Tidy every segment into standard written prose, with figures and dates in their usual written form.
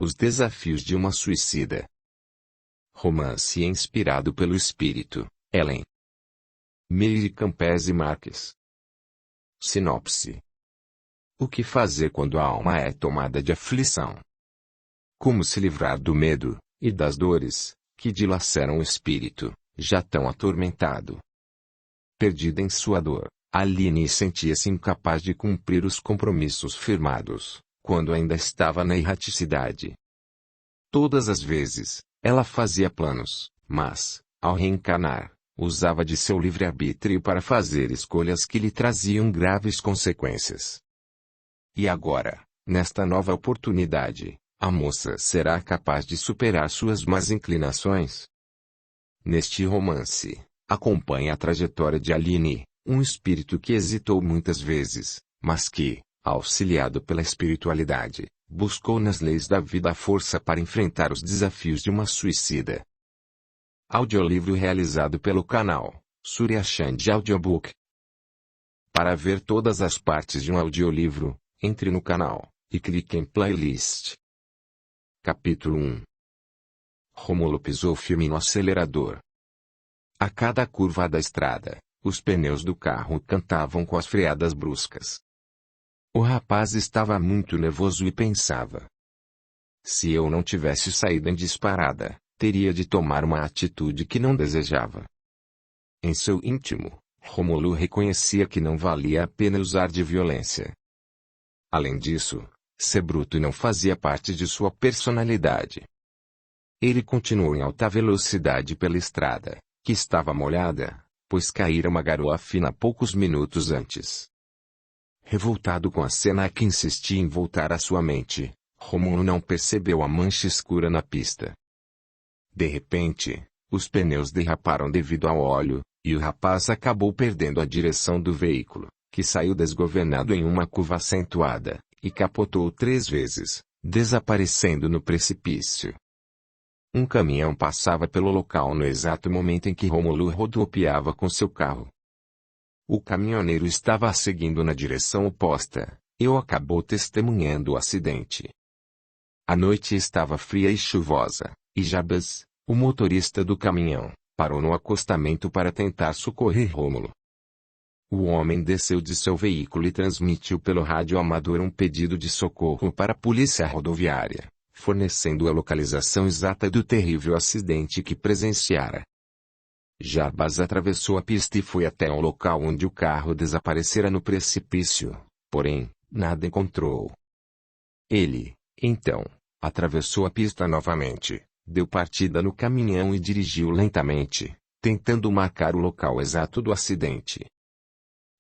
Os desafios de uma suicida. Romance inspirado pelo espírito, Ellen Meire Campese Marques. Sinopse. O que fazer quando a alma é tomada de aflição? Como se livrar do medo, e das dores, que dilaceram o espírito, já tão atormentado? Perdida em sua dor, Aline sentia-se incapaz de cumprir os compromissos firmados, quando ainda estava na erraticidade. Todas as vezes, ela fazia planos, mas, ao reencarnar, usava de seu livre-arbítrio para fazer escolhas que lhe traziam graves consequências. E agora, nesta nova oportunidade, a moça será capaz de superar suas más inclinações? Neste romance, acompanhe a trajetória de Aline, um espírito que hesitou muitas vezes, mas que, auxiliado pela espiritualidade, buscou nas leis da vida a força para enfrentar os desafios de uma suicida. Audiolivro realizado pelo canal Surya Chand Audiobook. Para ver todas as partes de um audiolivro, entre no canal e clique em playlist. Capítulo 1. Rômulo pisou firme no acelerador. A cada curva da estrada, os pneus do carro cantavam com as freadas bruscas. O rapaz estava muito nervoso e pensava: se eu não tivesse saído em disparada, teria de tomar uma atitude que não desejava. Em seu íntimo, Rômulo reconhecia que não valia a pena usar de violência. Além disso, ser bruto não fazia parte de sua personalidade. Ele continuou em alta velocidade pela estrada, que estava molhada, pois caíra uma garoa fina poucos minutos antes. Revoltado com a cena que insistia em voltar à sua mente, Rômulo não percebeu a mancha escura na pista. De repente, os pneus derraparam devido ao óleo, e o rapaz acabou perdendo a direção do veículo, que saiu desgovernado em uma curva acentuada, e capotou 3 vezes, desaparecendo no precipício. Um caminhão passava pelo local no exato momento em que Rômulo rodopiava com seu carro. O caminhoneiro estava seguindo na direção oposta, e acabou testemunhando o acidente. A noite estava fria e chuvosa, e Jabas, o motorista do caminhão, parou no acostamento para tentar socorrer Rômulo. O homem desceu de seu veículo e transmitiu pelo rádio amador um pedido de socorro para a polícia rodoviária, fornecendo a localização exata do terrível acidente que presenciara. Jabas atravessou a pista e foi até o local onde o carro desaparecera no precipício, porém, nada encontrou. Ele, então, atravessou a pista novamente, deu partida no caminhão e dirigiu lentamente, tentando marcar o local exato do acidente.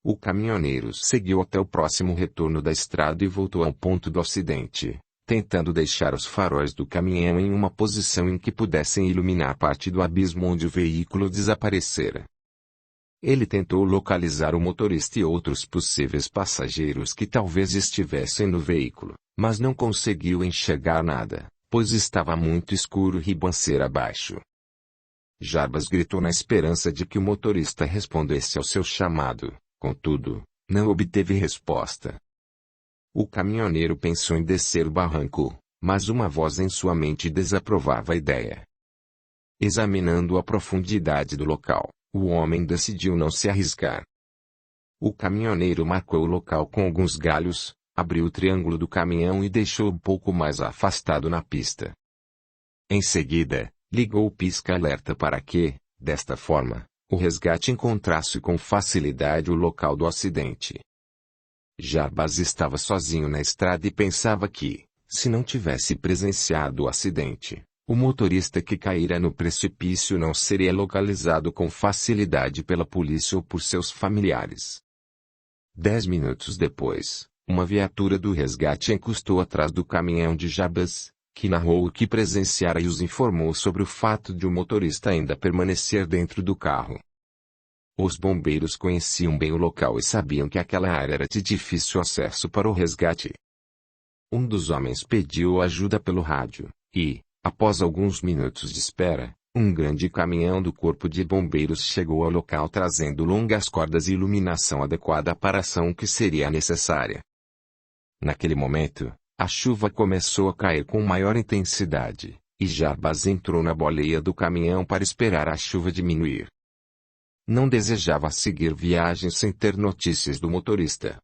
O caminhoneiro seguiu até o próximo retorno da estrada e voltou ao ponto do acidente, tentando deixar os faróis do caminhão em uma posição em que pudessem iluminar parte do abismo onde o veículo desaparecera. Ele tentou localizar o motorista e outros possíveis passageiros que talvez estivessem no veículo, mas não conseguiu enxergar nada, pois estava muito escuro ribanceira abaixo. Jabas gritou na esperança de que o motorista respondesse ao seu chamado, contudo, não obteve resposta. O caminhoneiro pensou em descer o barranco, mas uma voz em sua mente desaprovava a ideia. Examinando a profundidade do local, o homem decidiu não se arriscar. O caminhoneiro marcou o local com alguns galhos, abriu o triângulo do caminhão e deixou um pouco mais afastado na pista. Em seguida, ligou o pisca-alerta para que, desta forma, o resgate encontrasse com facilidade o local do acidente. Jabas estava sozinho na estrada e pensava que, se não tivesse presenciado o acidente, o motorista que caíra no precipício não seria localizado com facilidade pela polícia ou por seus familiares. 10 minutos depois, uma viatura do resgate encostou atrás do caminhão de Jabas, que narrou o que presenciara e os informou sobre o fato de o motorista ainda permanecer dentro do carro. Os bombeiros conheciam bem o local e sabiam que aquela área era de difícil acesso para o resgate. Um dos homens pediu ajuda pelo rádio, e, após alguns minutos de espera, um grande caminhão do Corpo de Bombeiros chegou ao local trazendo longas cordas e iluminação adequada para a ação que seria necessária. Naquele momento, A chuva começou a cair com maior intensidade, e Jarbas entrou na boleia do caminhão para esperar a chuva diminuir. Não desejava seguir viagem sem ter notícias do motorista.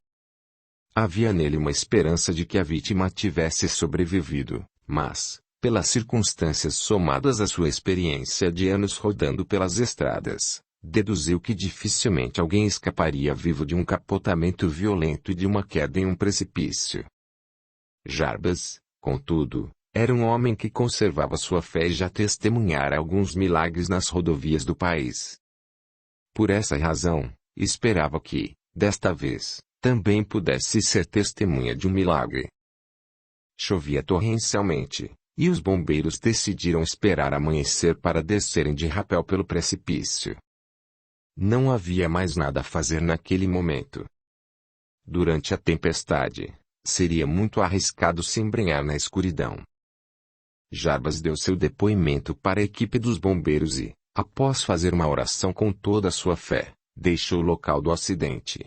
Havia nele uma esperança de que a vítima tivesse sobrevivido, mas, pelas circunstâncias somadas à sua experiência de anos rodando pelas estradas, deduziu que dificilmente alguém escaparia vivo de um capotamento violento e de uma queda em um precipício. Jarbas, contudo, era um homem que conservava sua fé e já testemunhara alguns milagres nas rodovias do país. Por essa razão, esperava que, desta vez, também pudesse ser testemunha de um milagre. Chovia torrencialmente, e os bombeiros decidiram esperar amanhecer para descerem de rapel pelo precipício. Não havia mais nada a fazer naquele momento. Durante a tempestade, seria muito arriscado se embrenhar na escuridão. Jarbas deu seu depoimento para a equipe dos bombeiros e, após fazer uma oração com toda a sua fé, deixou o local do acidente.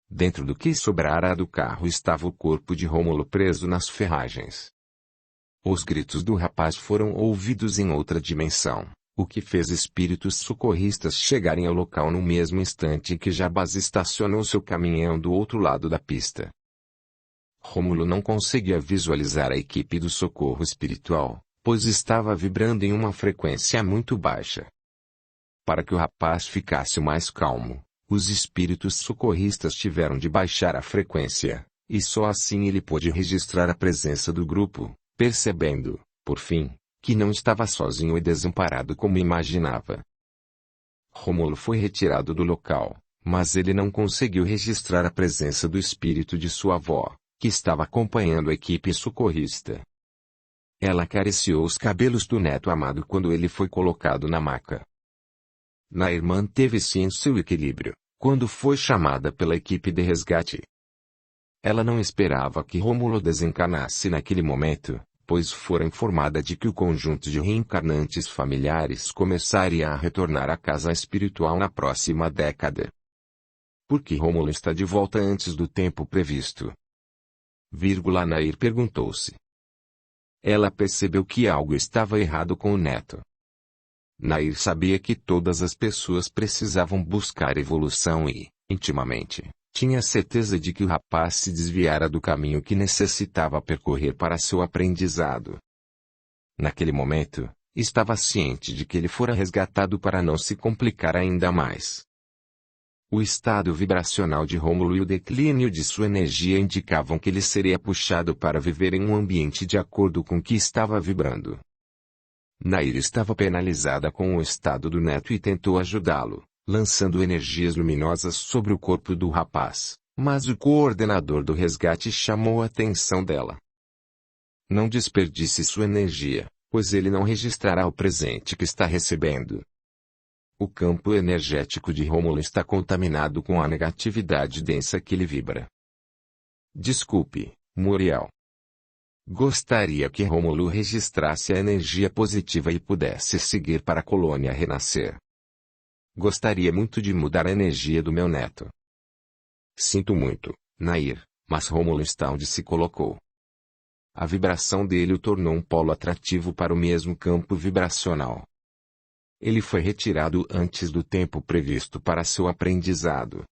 Dentro do que sobrara do carro estava o corpo de Rômulo preso nas ferragens. Os gritos do rapaz foram ouvidos em outra dimensão, o que fez espíritos socorristas chegarem ao local no mesmo instante em que Jarbas estacionou seu caminhão do outro lado da pista. Rômulo não conseguia visualizar a equipe do socorro espiritual, pois estava vibrando em uma frequência muito baixa. Para que o rapaz ficasse mais calmo, os espíritos socorristas tiveram de baixar a frequência, e só assim ele pôde registrar a presença do grupo, percebendo, por fim, que não estava sozinho e desamparado como imaginava. Rômulo foi retirado do local, mas ele não conseguiu registrar a presença do espírito de sua avó, que estava acompanhando a equipe socorrista. Ela acariciou os cabelos do neto amado quando ele foi colocado na maca. Nair manteve-se em seu equilíbrio, quando foi chamada pela equipe de resgate. Ela não esperava que Rômulo desencarnasse naquele momento, pois fora informada de que o conjunto de reencarnantes familiares começaria a retornar à casa espiritual na próxima década. Por que Rômulo está de volta antes do tempo previsto? Nair perguntou-se. Ela percebeu que algo estava errado com o neto. Nair sabia que todas as pessoas precisavam buscar evolução e, intimamente, tinha certeza de que o rapaz se desviara do caminho que necessitava percorrer para seu aprendizado. Naquele momento, estava ciente de que ele fora resgatado para não se complicar ainda mais. O estado vibracional de Rômulo e o declínio de sua energia indicavam que ele seria puxado para viver em um ambiente de acordo com o que estava vibrando. Nair estava penalizada com o estado do neto e tentou ajudá-lo, lançando energias luminosas sobre o corpo do rapaz, mas o coordenador do resgate chamou a atenção dela. Não desperdice sua energia, pois ele não registrará o presente que está recebendo. O campo energético de Rômulo está contaminado com a negatividade densa que ele vibra. Desculpe, Muriel. Gostaria que Rômulo registrasse a energia positiva e pudesse seguir para a colônia renascer. Gostaria muito de mudar a energia do meu neto. Sinto muito, Nair, mas Rômulo está onde se colocou. A vibração dele o tornou um polo atrativo para o mesmo campo vibracional. Ele foi retirado antes do tempo previsto para seu aprendizado.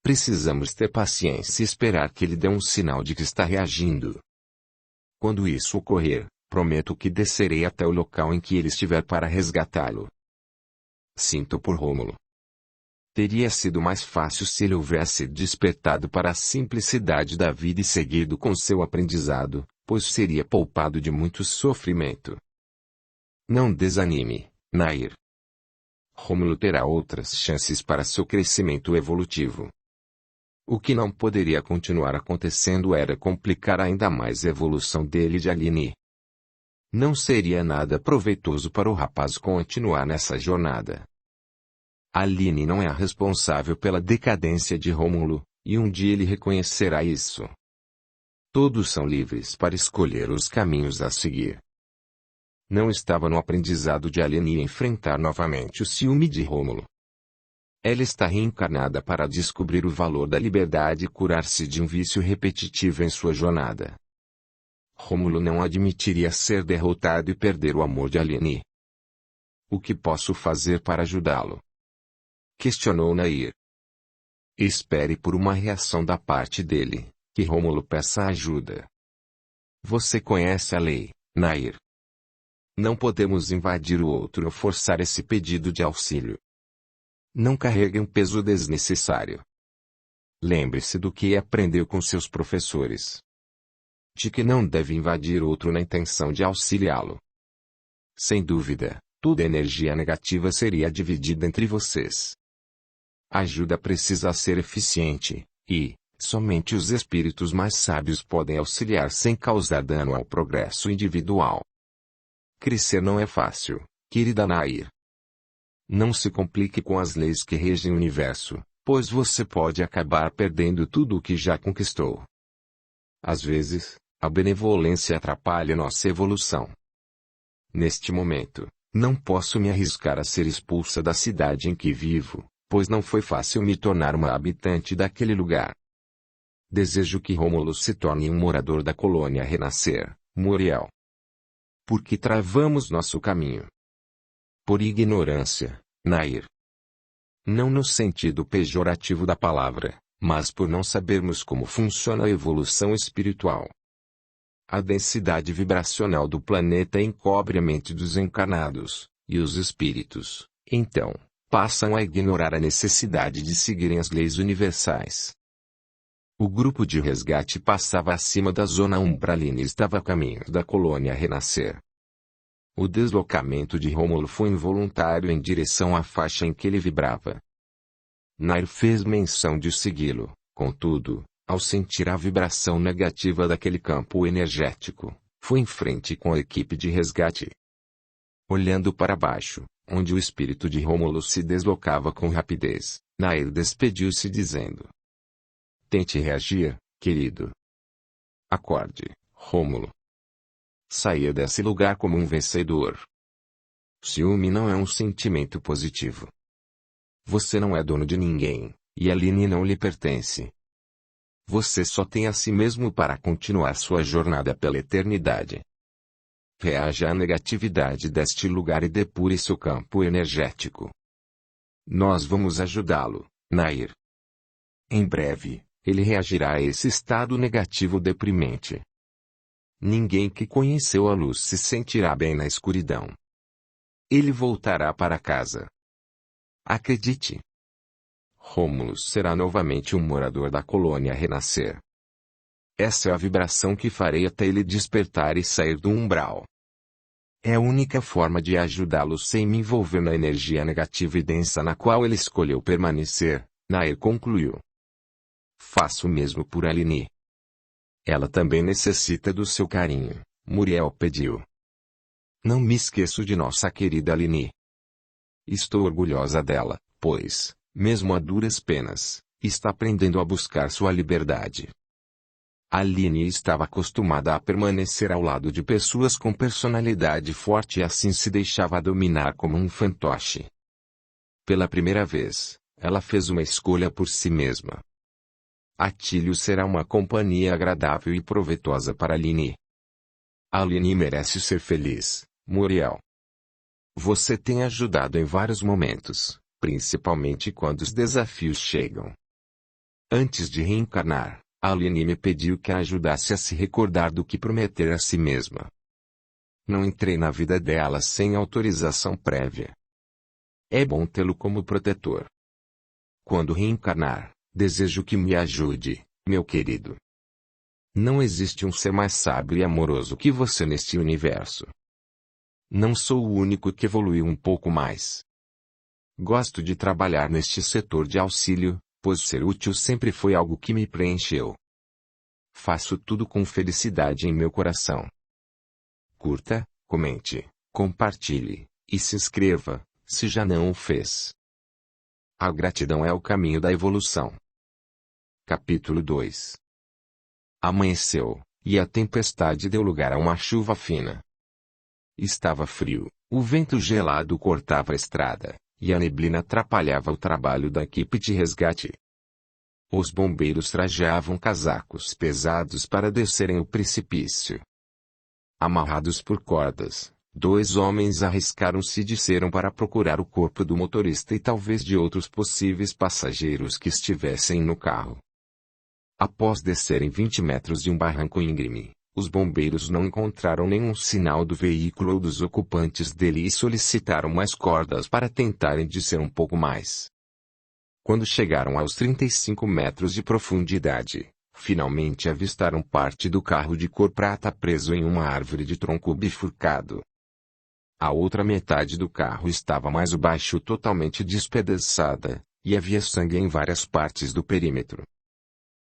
Precisamos ter paciência e esperar que ele dê um sinal de que está reagindo. Quando isso ocorrer, prometo que descerei até o local em que ele estiver para resgatá-lo. Sinto por Rômulo. Teria sido mais fácil se ele houvesse despertado para a simplicidade da vida e seguido com seu aprendizado, pois seria poupado de muito sofrimento. Não desanime, Nair. Rômulo terá outras chances para seu crescimento evolutivo. O que não poderia continuar acontecendo era complicar ainda mais a evolução dele e de Aline. Não seria nada proveitoso para o rapaz continuar nessa jornada. Aline não é a responsável pela decadência de Rômulo, e um dia ele reconhecerá isso. Todos são livres para escolher os caminhos a seguir. Não estava no aprendizado de Aline enfrentar novamente o ciúme de Rômulo. Ela está reencarnada para descobrir o valor da liberdade e curar-se de um vício repetitivo em sua jornada. Rômulo não admitiria ser derrotado e perder o amor de Aline. O que posso fazer para ajudá-lo? Questionou Nair. Espere por uma reação da parte dele, que Rômulo peça ajuda. Você conhece a lei, Nair. Não podemos invadir o outro ou forçar esse pedido de auxílio. Não carregue um peso desnecessário. Lembre-se do que aprendeu com seus professores. De que não deve invadir outro na intenção de auxiliá-lo. Sem dúvida, toda energia negativa seria dividida entre vocês. A ajuda precisa ser eficiente, e, somente os espíritos mais sábios podem auxiliar sem causar dano ao progresso individual. Crescer não é fácil, querida Nair. Não se complique com as leis que regem o universo, pois você pode acabar perdendo tudo o que já conquistou. Às vezes, a benevolência atrapalha nossa evolução. Neste momento, não posso me arriscar a ser expulsa da cidade em que vivo, pois não foi fácil me tornar uma habitante daquele lugar. Desejo que Rômulo se torne um morador da colônia Renascer, Muriel. Porque travamos nosso caminho. Por ignorância, Nair. Não no sentido pejorativo da palavra, mas por não sabermos como funciona a evolução espiritual. A densidade vibracional do planeta encobre a mente dos encarnados, e os espíritos, então, passam a ignorar a necessidade de seguirem as leis universais. O grupo de resgate passava acima da zona umbralina e estava a caminho da colônia Renascer. O deslocamento de Rômulo foi involuntário em direção à faixa em que ele vibrava. Nair fez menção de segui-lo, contudo, ao sentir a vibração negativa daquele campo energético, foi em frente com a equipe de resgate. Olhando para baixo, onde o espírito de Rômulo se deslocava com rapidez, Nair despediu-se dizendo: Tente reagir, querido. Acorde, Rômulo. Saia desse lugar como um vencedor. Ciúme não é um sentimento positivo. Você não é dono de ninguém, e Aline não lhe pertence. Você só tem a si mesmo para continuar sua jornada pela eternidade. Reaja à negatividade deste lugar e depure seu campo energético. Nós vamos ajudá-lo, Nair. Em breve, ele reagirá a esse estado negativo deprimente. Ninguém que conheceu a luz se sentirá bem na escuridão. Ele voltará para casa. Acredite. Rômulo será novamente um morador da colônia Renascer. Essa é a vibração que farei até ele despertar e sair do umbral. É a única forma de ajudá-lo sem me envolver na energia negativa e densa na qual ele escolheu permanecer, Nair concluiu. Faço o mesmo por Aline. Ela também necessita do seu carinho, Muriel pediu. Não me esqueço de nossa querida Aline. Estou orgulhosa dela, pois, mesmo a duras penas, está aprendendo a buscar sua liberdade. Aline estava acostumada a permanecer ao lado de pessoas com personalidade forte e assim se deixava dominar como um fantoche. Pela primeira vez, ela fez uma escolha por si mesma. Atílio será uma companhia agradável e proveitosa para Aline. Aline merece ser feliz, Muriel. Você tem ajudado em vários momentos, principalmente quando os desafios chegam. Antes de reencarnar, Aline me pediu que a ajudasse a se recordar do que prometer a si mesma. Não entrei na vida dela sem autorização prévia. É bom tê-lo como protetor. Quando reencarnar, desejo que me ajude, meu querido. Não existe um ser mais sábio e amoroso que você neste universo. Não sou o único que evoluiu um pouco mais. Gosto de trabalhar neste setor de auxílio, pois ser útil sempre foi algo que me preencheu. Faço tudo com felicidade em meu coração. Curta, comente, compartilhe, e se inscreva, se já não o fez. A gratidão é o caminho da evolução. Capítulo 2. Amanheceu, e a tempestade deu lugar a uma chuva fina. Estava frio, o vento gelado cortava a estrada, e a neblina atrapalhava o trabalho da equipe de resgate. Os bombeiros trajavam casacos pesados para descerem o precipício. Amarrados por cordas, 2 homens arriscaram-se e desceram para procurar o corpo do motorista e talvez de outros possíveis passageiros que estivessem no carro. Após descerem 20 metros de um barranco íngreme, os bombeiros não encontraram nenhum sinal do veículo ou dos ocupantes dele e solicitaram mais cordas para tentarem descer um pouco mais. Quando chegaram aos 35 metros de profundidade, finalmente avistaram parte do carro de cor prata preso em uma árvore de tronco bifurcado. A outra metade do carro estava mais abaixo, totalmente despedaçada, e havia sangue em várias partes do perímetro.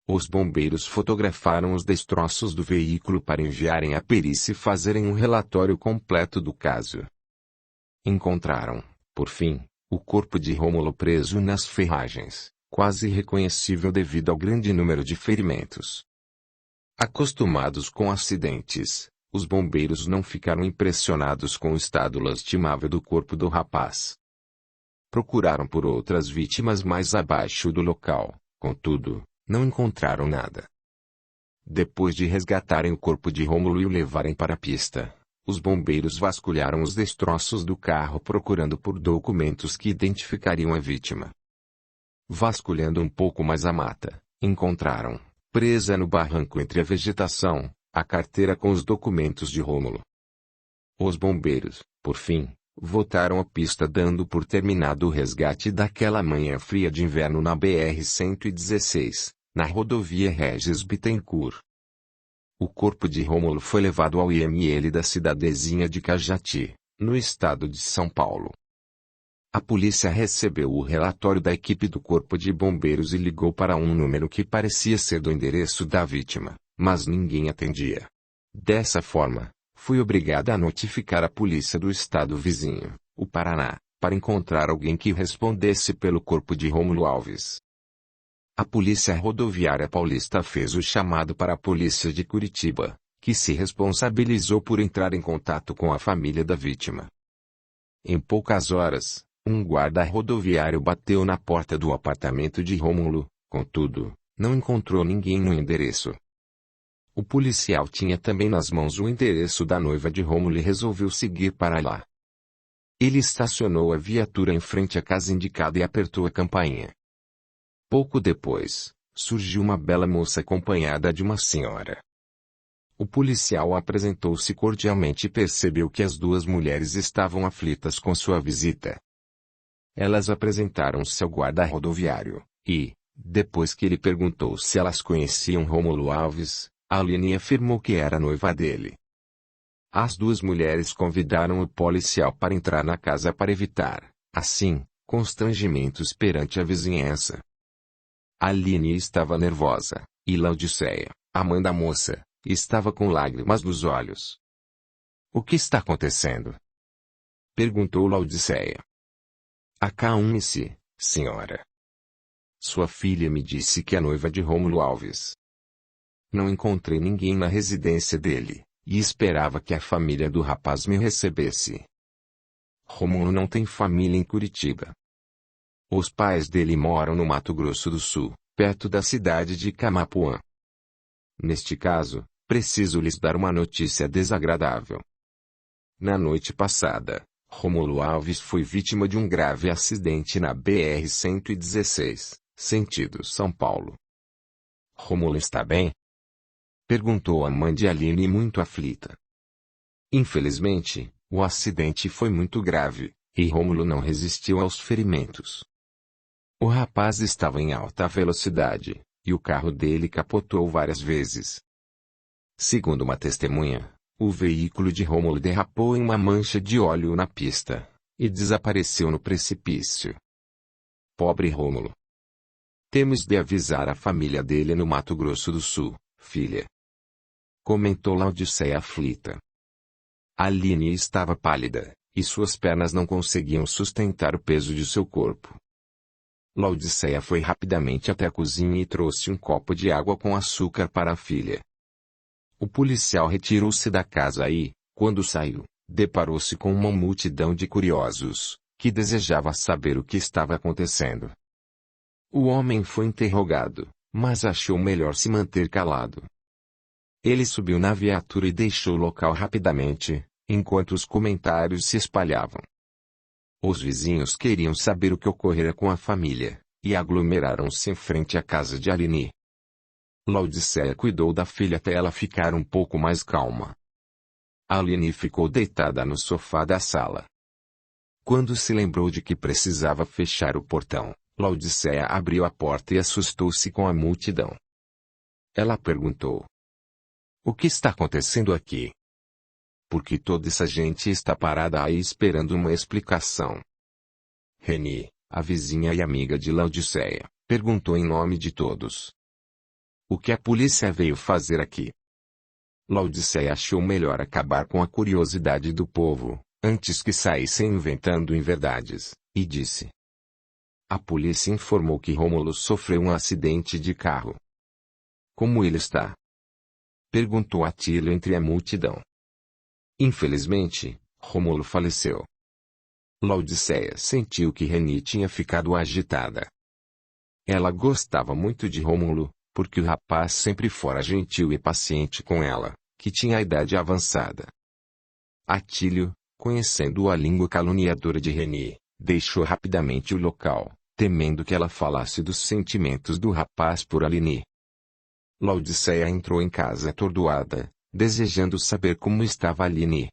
Os bombeiros fotografaram os destroços do veículo para enviarem à perícia e fazerem um relatório completo do caso. Encontraram, por fim, o corpo de Rômulo preso nas ferragens, quase irreconhecível devido ao grande número de ferimentos. Acostumados com acidentes, os bombeiros não ficaram impressionados com o estado lastimável do corpo do rapaz. Procuraram por outras vítimas mais abaixo do local, contudo, não encontraram nada. Depois de resgatarem o corpo de Rômulo e o levarem para a pista, os bombeiros vasculharam os destroços do carro procurando por documentos que identificariam a vítima. Vasculhando um pouco mais a mata, encontraram, presa no barranco entre a vegetação, a carteira com os documentos de Rômulo. Os bombeiros, por fim, voltaram à pista dando por terminado o resgate daquela manhã fria de inverno na BR-116, na rodovia Regis Bittencourt. O corpo de Rômulo foi levado ao IML da cidadezinha de Cajati, no estado de São Paulo. A polícia recebeu o relatório da equipe do Corpo de Bombeiros e ligou para um número que parecia ser do endereço da vítima, mas ninguém atendia. Dessa forma, fui obrigada a notificar a polícia do estado vizinho, o Paraná, para encontrar alguém que respondesse pelo corpo de Rômulo Alves. A Polícia Rodoviária Paulista fez o chamado para a polícia de Curitiba, que se responsabilizou por entrar em contato com a família da vítima. Em poucas horas, um guarda rodoviário bateu na porta do apartamento de Rômulo, contudo, não encontrou ninguém no endereço. O policial tinha também nas mãos o endereço da noiva de Rômulo e resolveu seguir para lá. Ele estacionou a viatura em frente à casa indicada e apertou a campainha. Pouco depois, surgiu uma bela moça acompanhada de uma senhora. O policial apresentou-se cordialmente e percebeu que as 2 mulheres estavam aflitas com sua visita. Elas apresentaram-se ao guarda rodoviário, e, depois que ele perguntou se elas conheciam Rômulo Alves, Aline afirmou que era noiva dele. As 2 mulheres convidaram o policial para entrar na casa para evitar, assim, constrangimentos perante a vizinhança. Aline estava nervosa, e Laodiceia, a mãe da moça, estava com lágrimas nos olhos. "O que está acontecendo?" perguntou Laodiceia. "Acalme-se, senhora. Sua filha me disse que é noiva de Rômulo Alves. Não encontrei ninguém na residência dele, e esperava que a família do rapaz me recebesse. Rômulo não tem família em Curitiba. Os pais dele moram no Mato Grosso do Sul, perto da cidade de Camapuã. Neste caso, preciso lhes dar uma notícia desagradável. Na noite passada, Rômulo Alves foi vítima de um grave acidente na BR-116, sentido São Paulo." "Rômulo está bem?" perguntou a mãe de Aline muito aflita. "Infelizmente, o acidente foi muito grave, e Rômulo não resistiu aos ferimentos. O rapaz estava em alta velocidade, e o carro dele capotou várias vezes. Segundo uma testemunha, o veículo de Rômulo derrapou em uma mancha de óleo na pista, e desapareceu no precipício. Pobre Rômulo. Temos de avisar a família dele no Mato Grosso do Sul, filha." comentou Laodiceia aflita. Aline estava pálida, e suas pernas não conseguiam sustentar o peso de seu corpo. Laodiceia foi rapidamente até a cozinha e trouxe um copo de água com açúcar para a filha. O policial retirou-se da casa e, quando saiu, deparou-se com uma multidão de curiosos, que desejava saber o que estava acontecendo. O homem foi interrogado, mas achou melhor se manter calado. Ele subiu na viatura e deixou o local rapidamente, enquanto os comentários se espalhavam. Os vizinhos queriam saber o que ocorrera com a família, e aglomeraram-se em frente à casa de Aline. Laodiceia cuidou da filha até ela ficar um pouco mais calma. Aline ficou deitada no sofá da sala. Quando se lembrou de que precisava fechar o portão, Laodiceia abriu a porta e assustou-se com a multidão. Ela perguntou: "O que está acontecendo aqui? Por que toda essa gente está parada aí esperando uma explicação?" Reni, a vizinha e amiga de Laodiceia, perguntou em nome de todos: "O que a polícia veio fazer aqui?" Laodiceia achou melhor acabar com a curiosidade do povo, antes que saíssem inventando inverdades, e disse: "A polícia informou que Rômulo sofreu um acidente de carro." "Como ele está?" perguntou Atílio entre a multidão. "Infelizmente, Rômulo faleceu." Laodiceia sentiu que Reni tinha ficado agitada. Ela gostava muito de Rômulo, porque o rapaz sempre fora gentil e paciente com ela, que tinha a idade avançada. Atílio, conhecendo a língua caluniadora de Reni, deixou rapidamente o local, temendo que ela falasse dos sentimentos do rapaz por Aline. Laodiceia entrou em casa atordoada, desejando saber como estava Aline.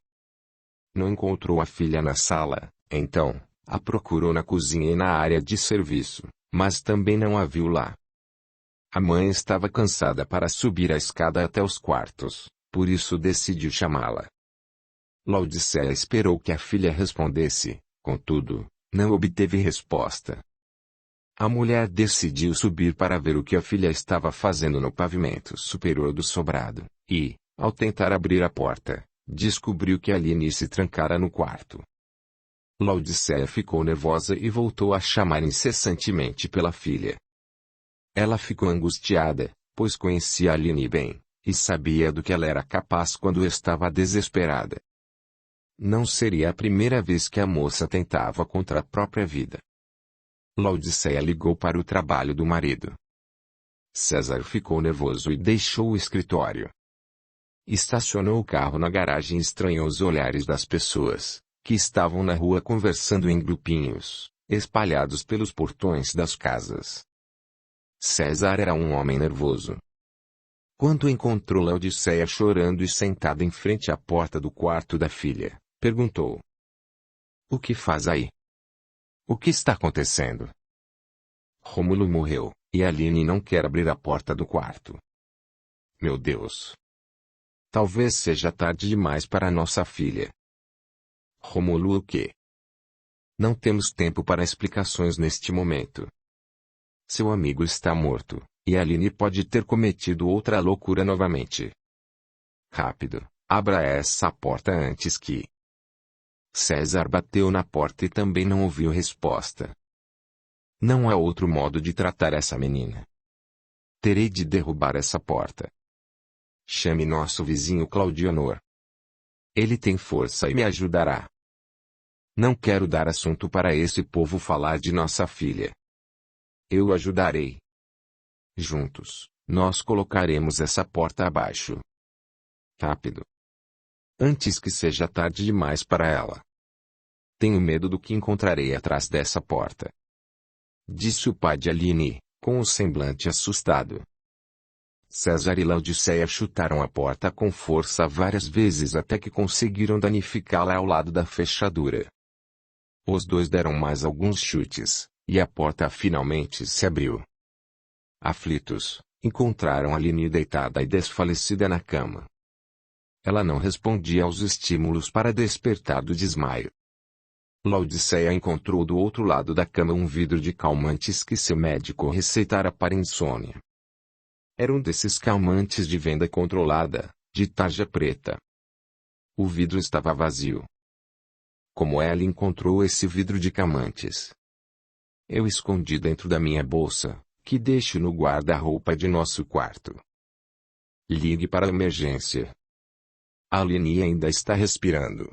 Não encontrou a filha na sala, então, a procurou na cozinha e na área de serviço, mas também não a viu lá. A mãe estava cansada para subir a escada até os quartos, por isso decidiu chamá-la. Laodiceia esperou que a filha respondesse, contudo, não obteve resposta. A mulher decidiu subir para ver o que a filha estava fazendo no pavimento superior do sobrado, e, ao tentar abrir a porta, descobriu que Aline se trancara no quarto. Laodiceia ficou nervosa e voltou a chamar incessantemente pela filha. Ela ficou angustiada, pois conhecia Aline bem, e sabia do que ela era capaz quando estava desesperada. Não seria a primeira vez que a moça tentava contra a própria vida. Laodiceia ligou para o trabalho do marido. César ficou nervoso e deixou o escritório. Estacionou o carro na garagem e estranhou os olhares das pessoas, que estavam na rua conversando em grupinhos, espalhados pelos portões das casas. César era um homem nervoso. Quando encontrou Laodiceia chorando e sentada em frente à porta do quarto da filha, perguntou: "O que faz aí? O que está acontecendo?" "Rômulo morreu, e Aline não quer abrir a porta do quarto." "Meu Deus! Talvez seja tarde demais para nossa filha." "Rômulo o quê?" "Não temos tempo para explicações neste momento. Seu amigo está morto, e Aline pode ter cometido outra loucura novamente. Rápido, abra essa porta antes que..." César bateu na porta e também não ouviu resposta. "Não há outro modo de tratar essa menina. Terei de derrubar essa porta. Chame nosso vizinho Claudionor. Ele tem força e me ajudará. Não quero dar assunto para esse povo falar de nossa filha. Eu ajudarei. Juntos, nós colocaremos essa porta abaixo. Rápido. Antes que seja tarde demais para ela. Tenho medo do que encontrarei atrás dessa porta." Disse o pai de Aline, com o semblante assustado. César e Laodiceia chutaram a porta com força várias vezes até que conseguiram danificá-la ao lado da fechadura. Os dois deram mais alguns chutes, e a porta finalmente se abriu. Aflitos, encontraram Aline deitada e desfalecida na cama. Ela não respondia aos estímulos para despertar do desmaio. Laodiceia encontrou do outro lado da cama um vidro de calmantes que seu médico receitara para insônia. Era um desses calmantes de venda controlada, de tarja preta. O vidro estava vazio. Como ela encontrou esse vidro de calmantes? Eu escondi dentro da minha bolsa, que deixo no guarda-roupa de nosso quarto. Ligue para a emergência. A Aline ainda está respirando.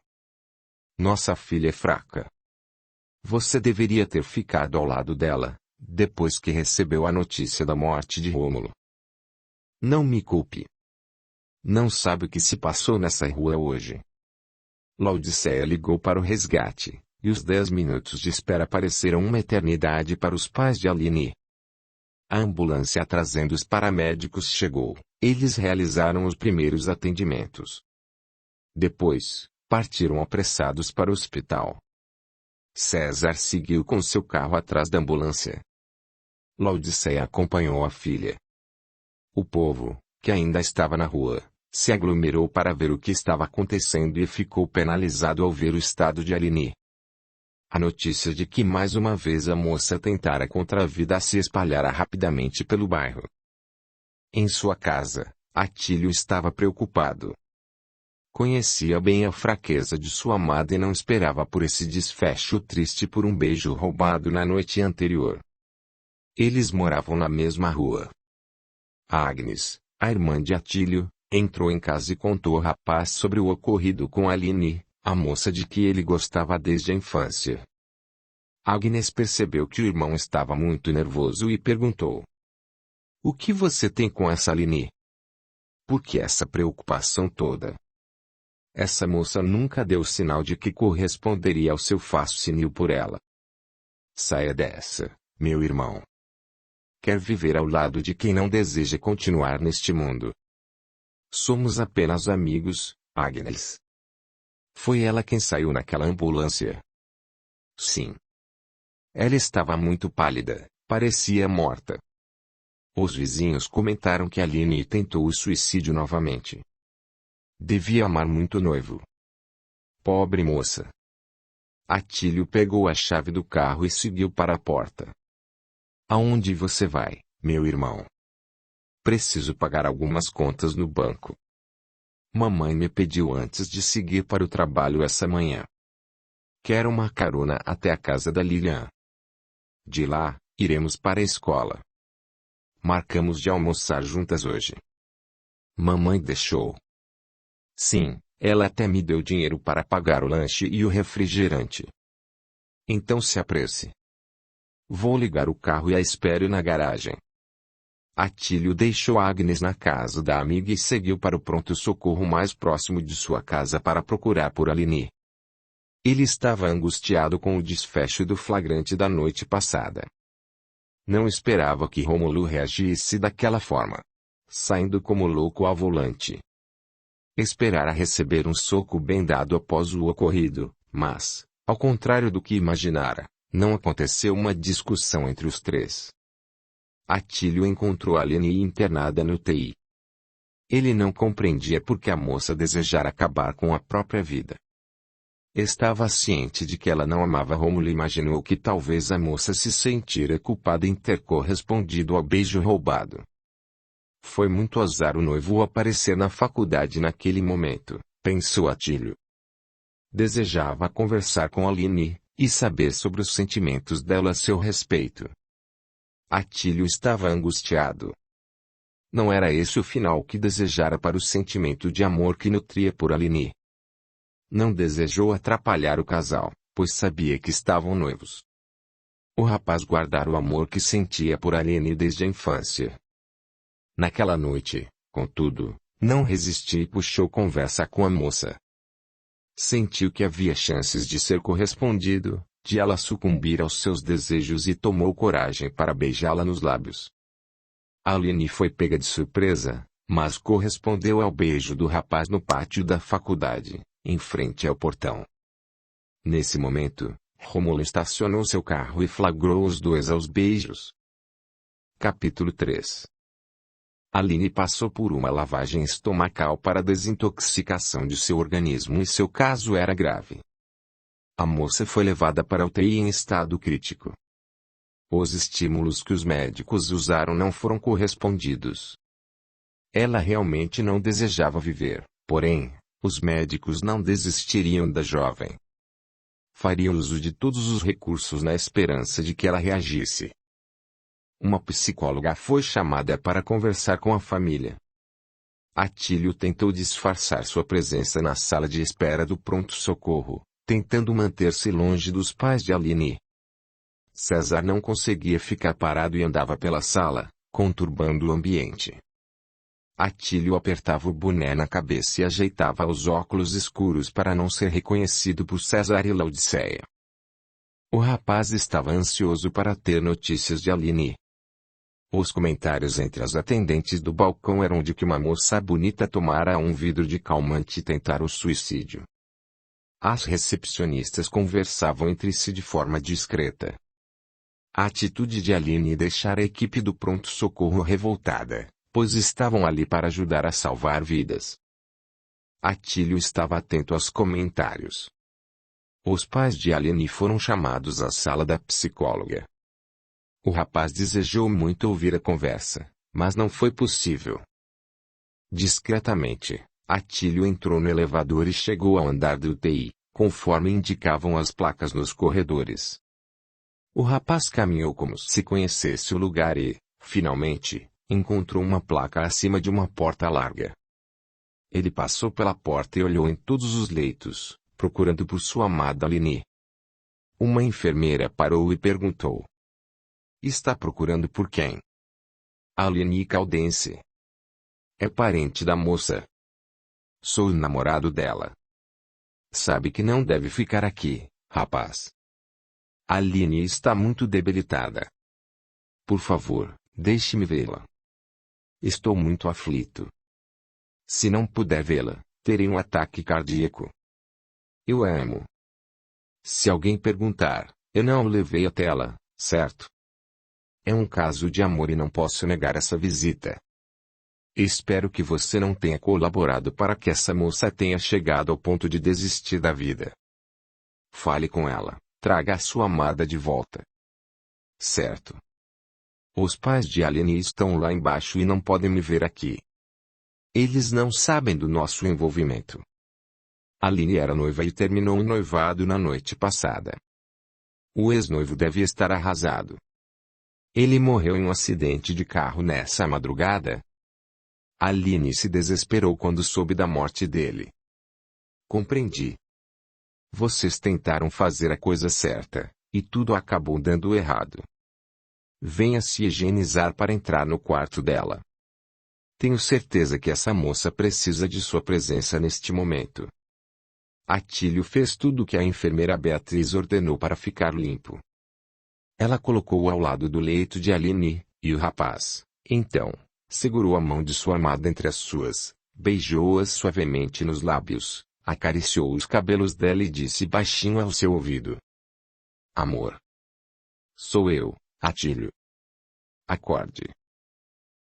Nossa filha é fraca. Você deveria ter ficado ao lado dela, depois que recebeu a notícia da morte de Rômulo. Não me culpe. Não sabe o que se passou nessa rua hoje. Laodiceia ligou para o resgate, e os 10 minutos de espera pareceram uma eternidade para os pais de Aline. A ambulância trazendo os paramédicos chegou. Eles realizaram os primeiros atendimentos. Depois, partiram apressados para o hospital. César seguiu com seu carro atrás da ambulância. Laodiceia acompanhou a filha. O povo, que ainda estava na rua, se aglomerou para ver o que estava acontecendo e ficou penalizado ao ver o estado de Aline. A notícia de que mais uma vez a moça tentara contra a vida se espalhara rapidamente pelo bairro. Em sua casa, Atílio estava preocupado. Conhecia bem a fraqueza de sua amada e não esperava por esse desfecho triste por um beijo roubado na noite anterior. Eles moravam na mesma rua. Agnes, a irmã de Atílio, entrou em casa e contou ao rapaz sobre o ocorrido com Aline, a moça de que ele gostava desde a infância. Agnes percebeu que o irmão estava muito nervoso e perguntou: "O que você tem com essa Aline? Por que essa preocupação toda? Essa moça nunca deu sinal de que corresponderia ao seu fascínio por ela. Saia dessa, meu irmão. Quer viver ao lado de quem não deseja continuar neste mundo. Somos apenas amigos, Agnes." Foi ela quem saiu naquela ambulância? Sim. Ela estava muito pálida, parecia morta. Os vizinhos comentaram que Aline tentou o suicídio novamente. Devia amar muito o noivo. Pobre moça. Atílio pegou a chave do carro e seguiu para a porta. "Aonde você vai, meu irmão?" "Preciso pagar algumas contas no banco. Mamãe me pediu antes de seguir para o trabalho essa manhã. Quero uma carona até a casa da Lilian. De lá, iremos para a escola. Marcamos de almoçar juntas hoje." "Mamãe deixou?" "Sim, ela até me deu dinheiro para pagar o lanche e o refrigerante." "Então se apresse. Vou ligar o carro e a espero na garagem." Atílio deixou Agnes na casa da amiga e seguiu para o pronto-socorro mais próximo de sua casa para procurar por Aline. Ele estava angustiado com o desfecho do flagrante da noite passada. Não esperava que Rômulo reagisse daquela forma, saindo como louco ao volante. Esperara receber um soco bem dado após o ocorrido, mas, ao contrário do que imaginara, não aconteceu uma discussão entre os três. Atílio encontrou Aline internada no UTI. Ele não compreendia por que a moça desejara acabar com a própria vida. Estava ciente de que ela não amava Rômulo e imaginou que talvez a moça se sentira culpada em ter correspondido ao beijo roubado. Foi muito azar o noivo aparecer na faculdade naquele momento, pensou Atílio. Desejava conversar com Aline, e saber sobre os sentimentos dela a seu respeito. Atílio estava angustiado. Não era esse o final que desejara para o sentimento de amor que nutria por Aline. Não desejou atrapalhar o casal, pois sabia que estavam noivos. O rapaz guardara o amor que sentia por Aline desde a infância. Naquela noite, contudo, não resistiu e puxou conversa com a moça. Sentiu que havia chances de ser correspondido, de ela sucumbir aos seus desejos e tomou coragem para beijá-la nos lábios. Aline foi pega de surpresa, mas correspondeu ao beijo do rapaz no pátio da faculdade, em frente ao portão. Nesse momento, Rômulo estacionou seu carro e flagrou os dois aos beijos. Capítulo 3. Aline passou por uma lavagem estomacal para a desintoxicação de seu organismo e seu caso era grave. A moça foi levada para a UTI em estado crítico. Os estímulos que os médicos usaram não foram correspondidos. Ela realmente não desejava viver, porém, os médicos não desistiriam da jovem. Fariam uso de todos os recursos na esperança de que ela reagisse. Uma psicóloga foi chamada para conversar com a família. Atílio tentou disfarçar sua presença na sala de espera do pronto-socorro, tentando manter-se longe dos pais de Aline. César não conseguia ficar parado e andava pela sala, conturbando o ambiente. Atílio apertava o boné na cabeça e ajeitava os óculos escuros para não ser reconhecido por César e Laodiceia. O rapaz estava ansioso para ter notícias de Aline. Os comentários entre as atendentes do balcão eram de que uma moça bonita tomara um vidro de calmante e tentara o suicídio. As recepcionistas conversavam entre si de forma discreta. A atitude de Aline deixara a equipe do pronto-socorro revoltada, pois estavam ali para ajudar a salvar vidas. Atílio estava atento aos comentários. Os pais de Aline foram chamados à sala da psicóloga. O rapaz desejou muito ouvir a conversa, mas não foi possível. Discretamente, Atílio entrou no elevador e chegou ao andar do UTI, conforme indicavam as placas nos corredores. O rapaz caminhou como se conhecesse o lugar e, finalmente, encontrou uma placa acima de uma porta larga. Ele passou pela porta e olhou em todos os leitos, procurando por sua amada Aline. Uma enfermeira parou e perguntou: "Está procurando por quem?" "Aline Caldense." "É parente da moça?" "Sou o namorado dela." "Sabe que não deve ficar aqui, rapaz. Aline está muito debilitada. Por favor, deixe-me vê-la. Estou muito aflito. Se não puder vê-la, terei um ataque cardíaco. Eu a amo. Se alguém perguntar, eu não o levei até ela, certo? É um caso de amor e não posso negar essa visita. Espero que você não tenha colaborado para que essa moça tenha chegado ao ponto de desistir da vida. Fale com ela, traga a sua amada de volta. Certo. Os pais de Aline estão lá embaixo e não podem me ver aqui. Eles não sabem do nosso envolvimento. Aline era noiva e terminou o noivado na noite passada. O ex-noivo deve estar arrasado. Ele morreu em um acidente de carro nessa madrugada. Aline se desesperou quando soube da morte dele. Compreendi. Vocês tentaram fazer a coisa certa, e tudo acabou dando errado. Venha se higienizar para entrar no quarto dela. Tenho certeza que essa moça precisa de sua presença neste momento. Atílio fez tudo o que a enfermeira Beatriz ordenou para ficar limpo. Ela colocou-o ao lado do leito de Aline, e o rapaz, então, segurou a mão de sua amada entre as suas, beijou-a suavemente nos lábios, acariciou os cabelos dela e disse baixinho ao seu ouvido: "Amor. Sou eu, Atílio. Acorde.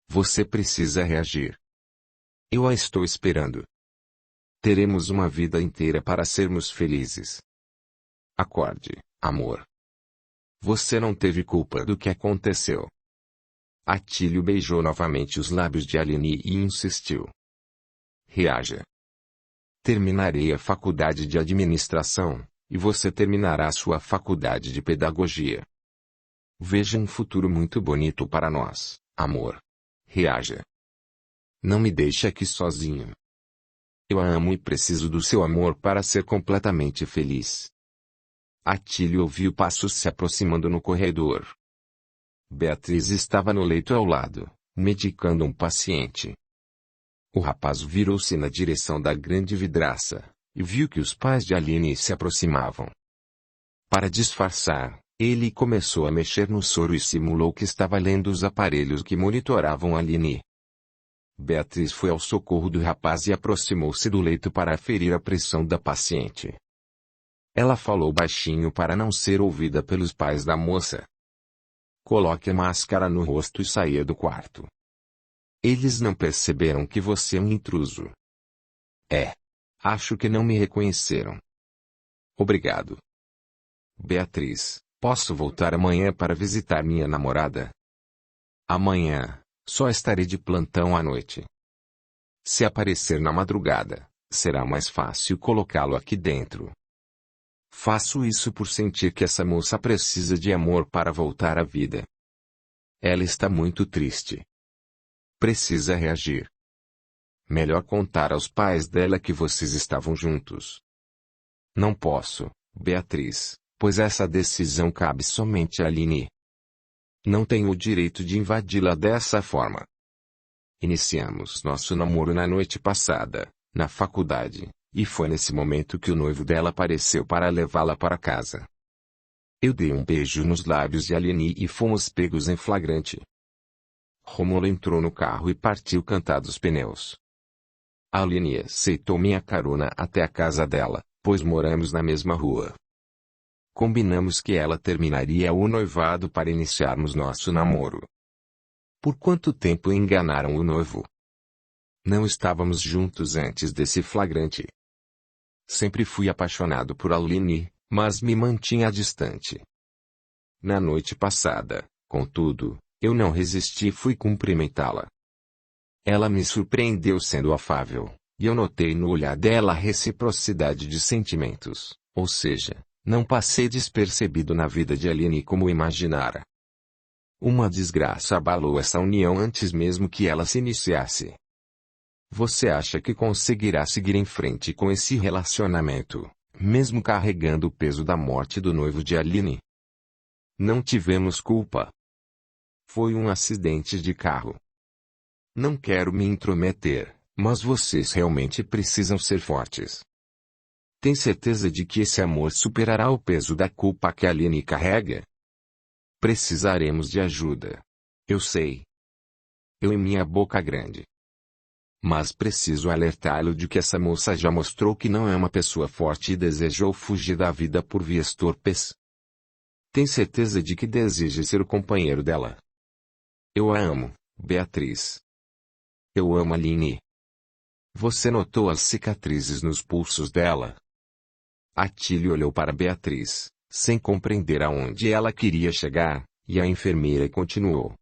Você precisa reagir. Eu a estou esperando. Teremos uma vida inteira para sermos felizes. Acorde, amor. Você não teve culpa do que aconteceu." Atílio beijou novamente os lábios de Aline e insistiu: "Reaja. Terminarei a faculdade de administração, e você terminará a sua faculdade de pedagogia. Veja um futuro muito bonito para nós, amor. Reaja. Não me deixe aqui sozinho. Eu a amo e preciso do seu amor para ser completamente feliz." Atílio ouviu passos se aproximando no corredor. Beatriz estava no leito ao lado, medicando um paciente. O rapaz virou-se na direção da grande vidraça, e viu que os pais de Aline se aproximavam. Para disfarçar, ele começou a mexer no soro e simulou que estava lendo os aparelhos que monitoravam Aline. Beatriz foi ao socorro do rapaz e aproximou-se do leito para aferir a pressão da paciente. Ela falou baixinho para não ser ouvida pelos pais da moça: "Coloque a máscara no rosto e saia do quarto. Eles não perceberam que você é um intruso." Acho que não me reconheceram." "Obrigado." "Beatriz, posso voltar amanhã para visitar minha namorada?" "Amanhã, só estarei de plantão à noite. Se aparecer na madrugada, será mais fácil colocá-lo aqui dentro. Faço isso por sentir que essa moça precisa de amor para voltar à vida. Ela está muito triste. Precisa reagir. Melhor contar aos pais dela que vocês estavam juntos." "Não posso, Beatriz, pois essa decisão cabe somente a Aline. Não tenho o direito de invadi-la dessa forma." Iniciamos nosso namoro na noite passada, na faculdade, e foi nesse momento que o noivo dela apareceu para levá-la para casa. Eu dei um beijo nos lábios de Aline e fomos pegos em flagrante. Rômulo entrou no carro e partiu cantar os pneus. Aline aceitou minha carona até a casa dela, pois moramos na mesma rua. Combinamos que ela terminaria o noivado para iniciarmos nosso namoro. Por quanto tempo enganaram o noivo? Não estávamos juntos antes desse flagrante. Sempre fui apaixonado por Aline, mas me mantinha distante. Na noite passada, contudo, eu não resisti e fui cumprimentá-la. Ela me surpreendeu sendo afável, e eu notei no olhar dela a reciprocidade de sentimentos, ou seja, não passei despercebido na vida de Aline como imaginara. Uma desgraça abalou essa união antes mesmo que ela se iniciasse. Você acha que conseguirá seguir em frente com esse relacionamento, mesmo carregando o peso da morte do noivo de Aline? Não tivemos culpa. Foi um acidente de carro. Não quero me intrometer, mas vocês realmente precisam ser fortes. Tem certeza de que esse amor superará o peso da culpa que Aline carrega? Precisaremos de ajuda. Eu sei. Eu em minha boca grande. Mas preciso alertá-lo de que essa moça já mostrou que não é uma pessoa forte e desejou fugir da vida por vias torpes. Tem certeza de que deseja ser o companheiro dela? Eu a amo, Beatriz. Eu amo Aline. Você notou as cicatrizes nos pulsos dela? Atílio olhou para Beatriz, sem compreender aonde ela queria chegar, e a enfermeira continuou.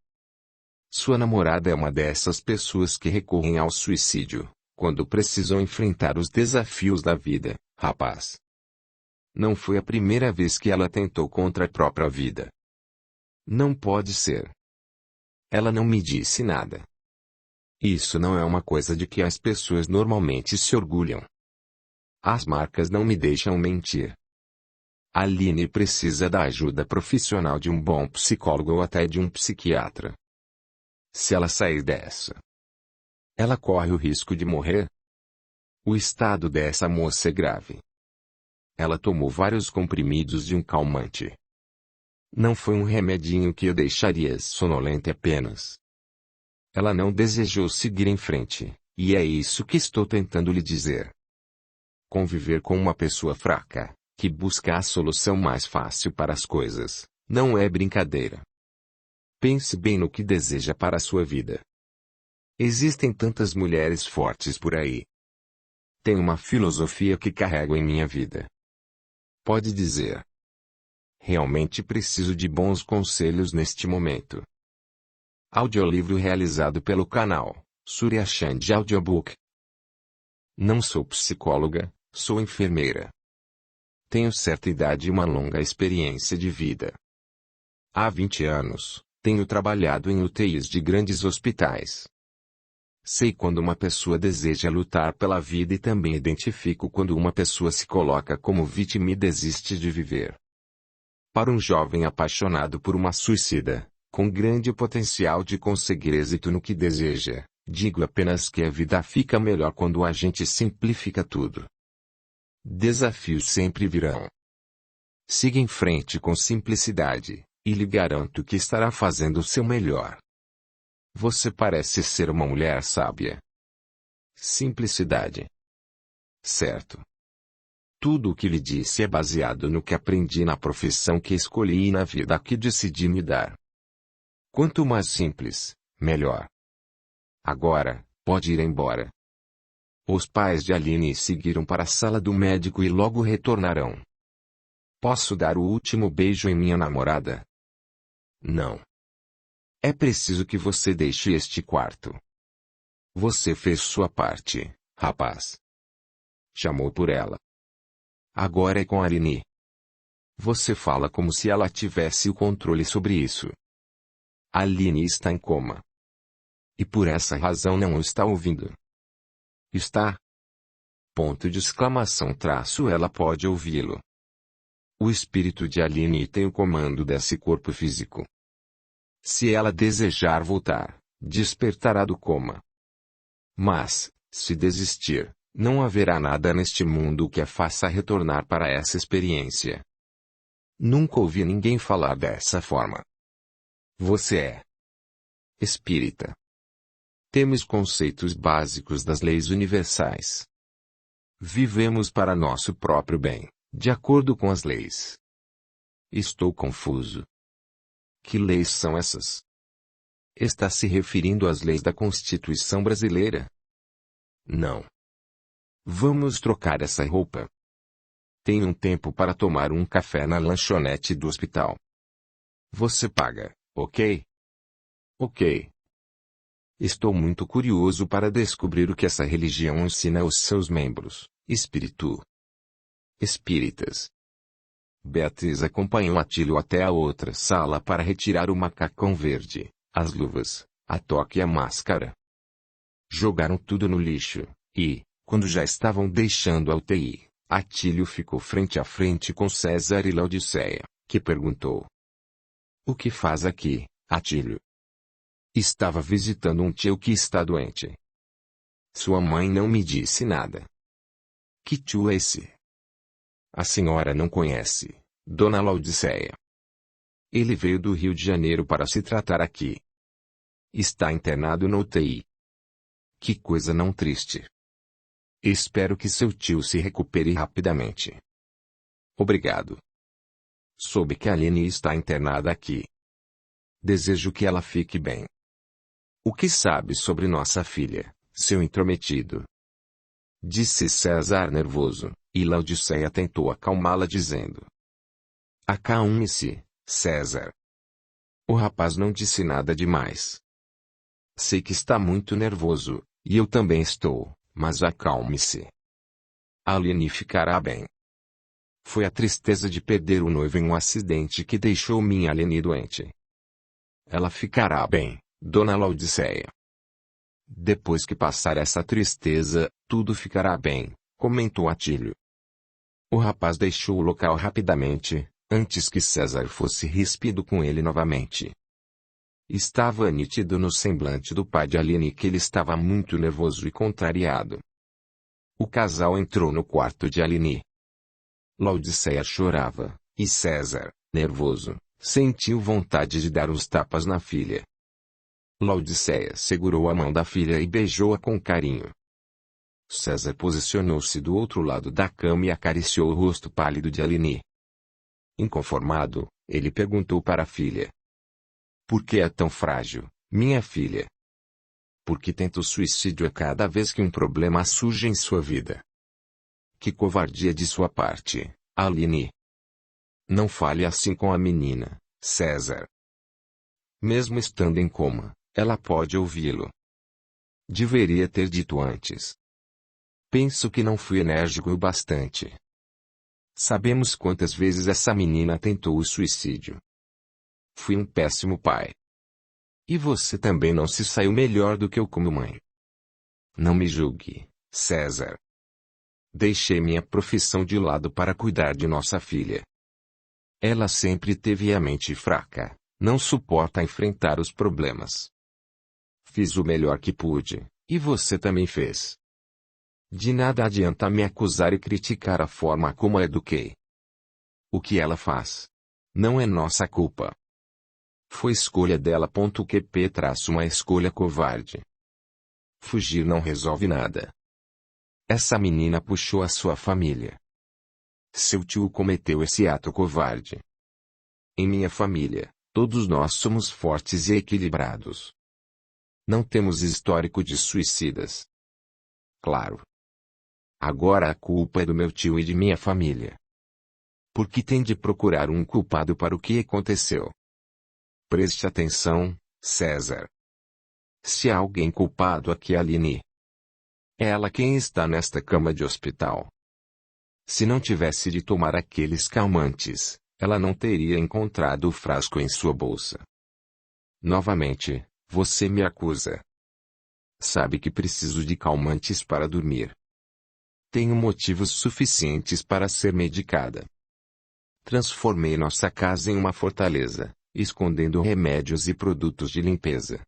Sua namorada é uma dessas pessoas que recorrem ao suicídio, quando precisam enfrentar os desafios da vida, rapaz. Não foi a primeira vez que ela tentou contra a própria vida. Não pode ser. Ela não me disse nada. Isso não é uma coisa de que as pessoas normalmente se orgulham. As marcas não me deixam mentir. Aline precisa da ajuda profissional de um bom psicólogo ou até de um psiquiatra. Se ela sair dessa, ela corre o risco de morrer. O estado dessa moça é grave. Ela tomou vários comprimidos de um calmante. Não foi um remedinho que eu deixaria sonolenta apenas. Ela não desejou seguir em frente, e é isso que estou tentando lhe dizer. Conviver com uma pessoa fraca, que busca a solução mais fácil para as coisas, não é brincadeira. Pense bem no que deseja para a sua vida. Existem tantas mulheres fortes por aí. Tem uma filosofia que carrego em minha vida. Pode dizer. Realmente preciso de bons conselhos neste momento. Audiolivro realizado pelo canal Surya Chand Audiobook. Não sou psicóloga, sou enfermeira. Tenho certa idade e uma longa experiência de vida. Há 20 anos, tenho trabalhado em UTIs de grandes hospitais. Sei quando uma pessoa deseja lutar pela vida e também identifico quando uma pessoa se coloca como vítima e desiste de viver. Para um jovem apaixonado por uma suicida, com grande potencial de conseguir êxito no que deseja, digo apenas que a vida fica melhor quando a gente simplifica tudo. Desafios sempre virão. Siga em frente com simplicidade, e lhe garanto que estará fazendo o seu melhor. Você parece ser uma mulher sábia. Simplicidade. Certo. Tudo o que lhe disse é baseado no que aprendi na profissão que escolhi e na vida que decidi me dar. Quanto mais simples, melhor. Agora, pode ir embora. Os pais de Aline seguiram para a sala do médico e logo retornarão. Posso dar o último beijo em minha namorada? Não. É preciso que você deixe este quarto. Você fez sua parte, rapaz. Chamou por ela. Agora é com Aline. Você fala como se ela tivesse o controle sobre isso. Aline está em coma. E por essa razão não o está ouvindo. Está? Ponto de exclamação traço ela pode ouvi-lo. O espírito de Aline tem o comando desse corpo físico. Se ela desejar voltar, despertará do coma. Mas, se desistir, não haverá nada neste mundo que a faça retornar para essa experiência. Nunca ouvi ninguém falar dessa forma. Você é espírita. Temos conceitos básicos das leis universais. Vivemos para nosso próprio bem, de acordo com as leis. Estou confuso. Que leis são essas? Está se referindo às leis da Constituição brasileira? Não. Vamos trocar essa roupa. Tenho um tempo para tomar um café na lanchonete do hospital. Você paga, ok? Ok. Estou muito curioso para descobrir o que essa religião ensina aos seus membros, espíritas. Beatriz acompanhou Atílio até a outra sala para retirar o macacão verde, as luvas, a toca e a máscara. Jogaram tudo no lixo, e, quando já estavam deixando a UTI, Atílio ficou frente a frente com César e Laodiceia, que perguntou: "O que faz aqui, Atílio?" "Estava visitando um tio que está doente." "Sua mãe não me disse nada." "Que tio é esse?" "A senhora não conhece, Dona Laodiceia. Ele veio do Rio de Janeiro para se tratar aqui. Está internado no UTI." "Que coisa não triste. Espero que seu tio se recupere rapidamente." "Obrigado. Soube que a Aline está internada aqui. Desejo que ela fique bem." "O que sabe sobre nossa filha, seu intrometido?" disse César nervoso, e Laodiceia tentou acalmá-la dizendo: "Acalme-se, César. O rapaz não disse nada demais. Sei que está muito nervoso, e eu também estou, mas acalme-se. A Aline ficará bem. Foi a tristeza de perder o noivo em um acidente que deixou minha Aline doente. Ela ficará bem, Dona Laodiceia. Depois que passar essa tristeza, tudo ficará bem", comentou Atílio. O rapaz deixou o local rapidamente, antes que César fosse ríspido com ele novamente. Estava nítido no semblante do pai de Aline que ele estava muito nervoso e contrariado. O casal entrou no quarto de Aline. Laodiceia chorava, e César, nervoso, sentiu vontade de dar uns tapas na filha. Laodiceia segurou a mão da filha e beijou-a com carinho. César posicionou-se do outro lado da cama e acariciou o rosto pálido de Aline. Inconformado, ele perguntou para a filha: "Por que é tão frágil, minha filha? Por que tenta o suicídio a cada vez que um problema surge em sua vida? Que covardia de sua parte, Aline. Não fale assim com a menina, César. Mesmo estando em coma, ela pode ouvi-lo. Deveria ter dito antes. Penso que não fui enérgico o bastante. Sabemos quantas vezes essa menina tentou o suicídio. Fui um péssimo pai. E você também não se saiu melhor do que eu como mãe. Não me julgue, César. Deixei minha profissão de lado para cuidar de nossa filha. Ela sempre teve a mente fraca, não suporta enfrentar os problemas. Fiz o melhor que pude, e você também fez. De nada adianta me acusar e criticar a forma como a eduquei. O que ela faz não é nossa culpa. Foi escolha dela. QP-uma escolha covarde. Fugir não resolve nada. Essa menina puxou a sua família. Seu tio cometeu esse ato covarde. Em minha família, todos nós somos fortes e equilibrados. Não temos histórico de suicidas. Claro. Agora a culpa é do meu tio e de minha família. Por que tem de procurar um culpado para o que aconteceu? Preste atenção, César. Se há alguém culpado aqui é Aline. É ela quem está nesta cama de hospital. Se não tivesse de tomar aqueles calmantes, ela não teria encontrado o frasco em sua bolsa. Novamente, você me acusa. Sabe que preciso de calmantes para dormir. Tenho motivos suficientes para ser medicada. Transformei nossa casa em uma fortaleza, escondendo remédios e produtos de limpeza.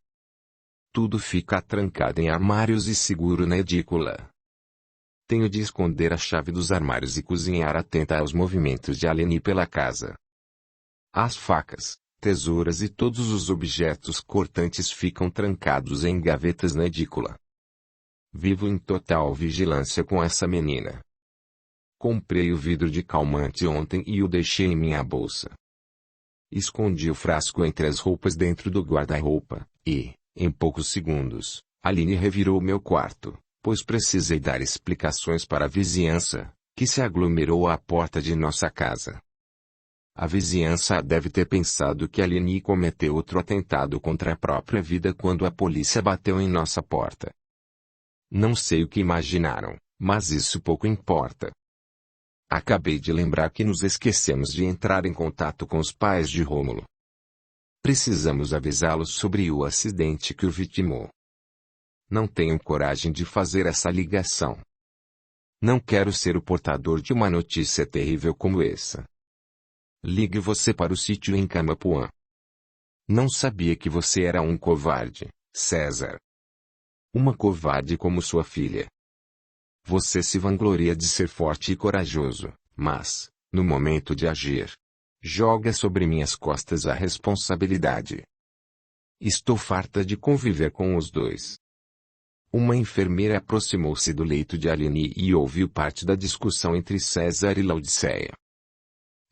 Tudo fica trancado em armários e seguro na edícula. Tenho de esconder a chave dos armários e cozinhar atenta aos movimentos de Aline pela casa. As facas, tesouras e todos os objetos cortantes ficam trancados em gavetas na edícula. Vivo em total vigilância com essa menina. Comprei o vidro de calmante ontem e o deixei em minha bolsa. Escondi o frasco entre as roupas dentro do guarda-roupa, e, em poucos segundos, Aline revirou meu quarto, pois precisei dar explicações para a vizinhança, que se aglomerou à porta de nossa casa. A vizinhança deve ter pensado que Aline cometeu outro atentado contra a própria vida quando a polícia bateu em nossa porta. Não sei o que imaginaram, mas isso pouco importa. Acabei de lembrar que nos esquecemos de entrar em contato com os pais de Rômulo. Precisamos avisá-los sobre o acidente que o vitimou. Não tenho coragem de fazer essa ligação. Não quero ser o portador de uma notícia terrível como essa. Ligue você para o sítio em Camapuã. Não sabia que você era um covarde, César. Uma covarde como sua filha. Você se vangloria de ser forte e corajoso, mas, no momento de agir, joga sobre minhas costas a responsabilidade. Estou farta de conviver com os dois. Uma enfermeira aproximou-se do leito de Aline e ouviu parte da discussão entre César e Laodiceia.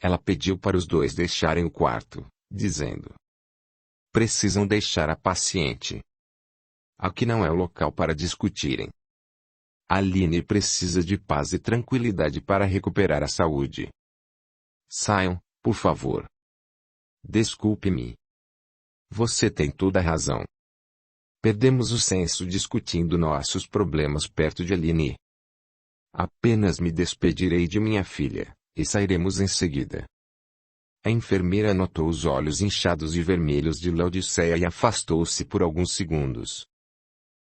Ela pediu para os dois deixarem o quarto, dizendo: precisam deixar a paciente. Aqui não é o local para discutirem. Aline precisa de paz e tranquilidade para recuperar a saúde. Saiam, por favor. Desculpe-me. Você tem toda a razão. Perdemos o senso discutindo nossos problemas perto de Aline. Apenas me despedirei de minha filha, e sairemos em seguida. A enfermeira notou os olhos inchados e vermelhos de Laodiceia e afastou-se por alguns segundos.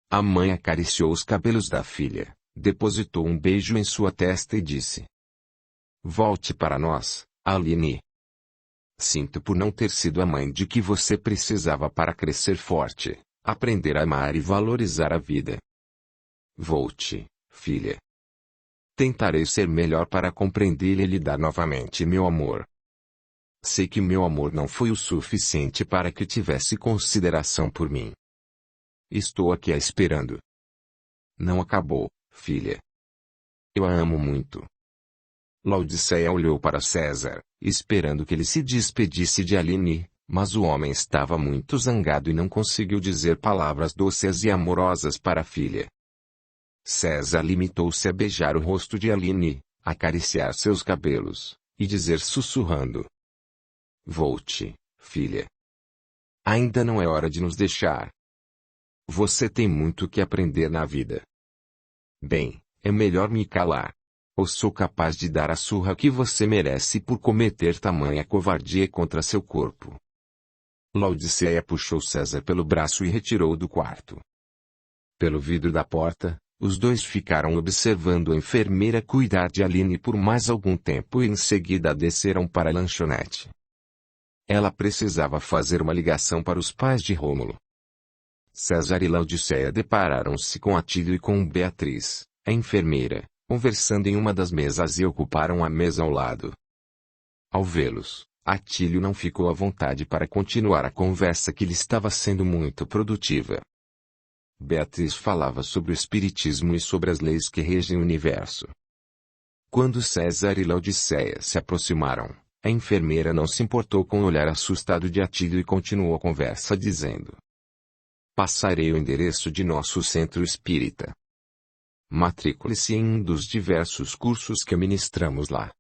A mãe acariciou os cabelos da filha, depositou um beijo em sua testa e disse: volte para nós, Aline. Sinto por não ter sido a mãe de que você precisava para crescer forte, aprender a amar e valorizar a vida. Volte, filha. Tentarei ser melhor para compreender e lhe dar novamente meu amor. Sei que meu amor não foi o suficiente para que tivesse consideração por mim. Estou aqui a esperando. Não acabou, filha. Eu a amo muito. Laodiceia olhou para César, esperando que ele se despedisse de Aline, mas o homem estava muito zangado e não conseguiu dizer palavras doces e amorosas para a filha. César limitou-se a beijar o rosto de Aline, acariciar seus cabelos, e dizer sussurrando: volte, filha. Ainda não é hora de nos deixar. Você tem muito que aprender na vida. Bem, é melhor me calar. Ou sou capaz de dar a surra que você merece por cometer tamanha covardia contra seu corpo. Laodiceia puxou César pelo braço e retirou do quarto. Pelo vidro da porta, os dois ficaram observando a enfermeira cuidar de Aline por mais algum tempo e em seguida desceram para a lanchonete. Ela precisava fazer uma ligação para os pais de Rômulo. César e Laodiceia depararam-se com Atílio e com Beatriz, a enfermeira, conversando em uma das mesas e ocuparam a mesa ao lado. Ao vê-los, Atílio não ficou à vontade para continuar a conversa que lhe estava sendo muito produtiva. Beatriz falava sobre o espiritismo e sobre as leis que regem o universo. Quando César e Laodiceia se aproximaram, a enfermeira não se importou com o olhar assustado de Atílio e continuou a conversa dizendo: passarei o endereço de nosso centro espírita. Matricule-se em um dos diversos cursos que ministramos lá.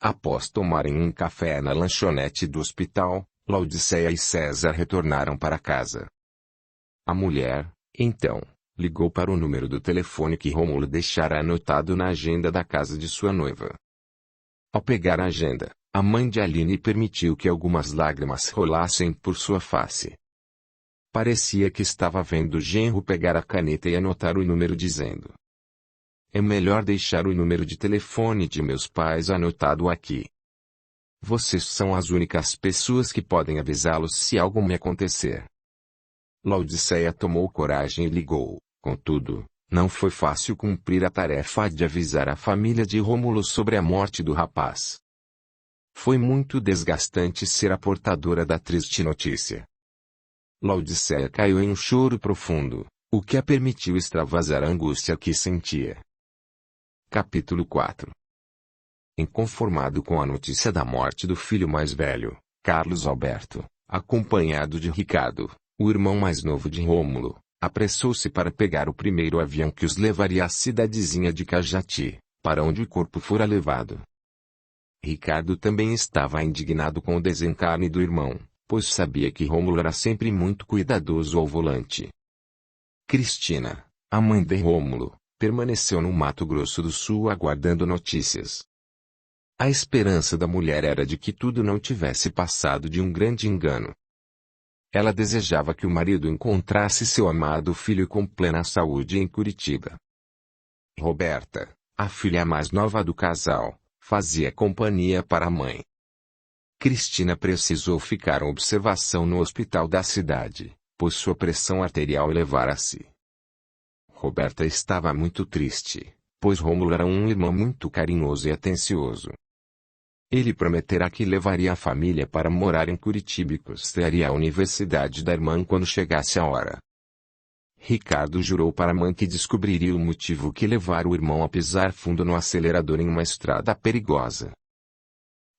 Após tomarem um café na lanchonete do hospital, Laodiceia e César retornaram para casa. A mulher, então, ligou para o número do telefone que Rômulo deixara anotado na agenda da casa de sua noiva. Ao pegar a agenda, a mãe de Aline permitiu que algumas lágrimas rolassem por sua face. Parecia que estava vendo o genro pegar a caneta e anotar o número dizendo: é melhor deixar o número de telefone de meus pais anotado aqui. Vocês são as únicas pessoas que podem avisá-los se algo me acontecer. Laodiceia tomou coragem e ligou. Contudo, não foi fácil cumprir a tarefa de avisar a família de Rômulo sobre a morte do rapaz. Foi muito desgastante ser a portadora da triste notícia. Laodiceia caiu em um choro profundo, o que a permitiu extravasar a angústia que sentia. Capítulo 4. Inconformado com a notícia da morte do filho mais velho, Carlos Alberto, acompanhado de Ricardo, o irmão mais novo de Rômulo, apressou-se para pegar o primeiro avião que os levaria à cidadezinha de Cajati, para onde o corpo fora levado. Ricardo também estava indignado com o desencarne do irmão, pois sabia que Rômulo era sempre muito cuidadoso ao volante. Cristina, a mãe de Rômulo, permaneceu no Mato Grosso do Sul aguardando notícias. A esperança da mulher era de que tudo não tivesse passado de um grande engano. Ela desejava que o marido encontrasse seu amado filho com plena saúde em Curitiba. Roberta, a filha mais nova do casal, fazia companhia para a mãe. Cristina precisou ficar em observação no hospital da cidade, pois sua pressão arterial elevara-se. Roberta estava muito triste, pois Rômulo era um irmão muito carinhoso e atencioso. Ele prometera que levaria a família para morar em Curitiba e custearia a universidade da irmã quando chegasse a hora. Ricardo jurou para a mãe que descobriria o motivo que levara o irmão a pisar fundo no acelerador em uma estrada perigosa.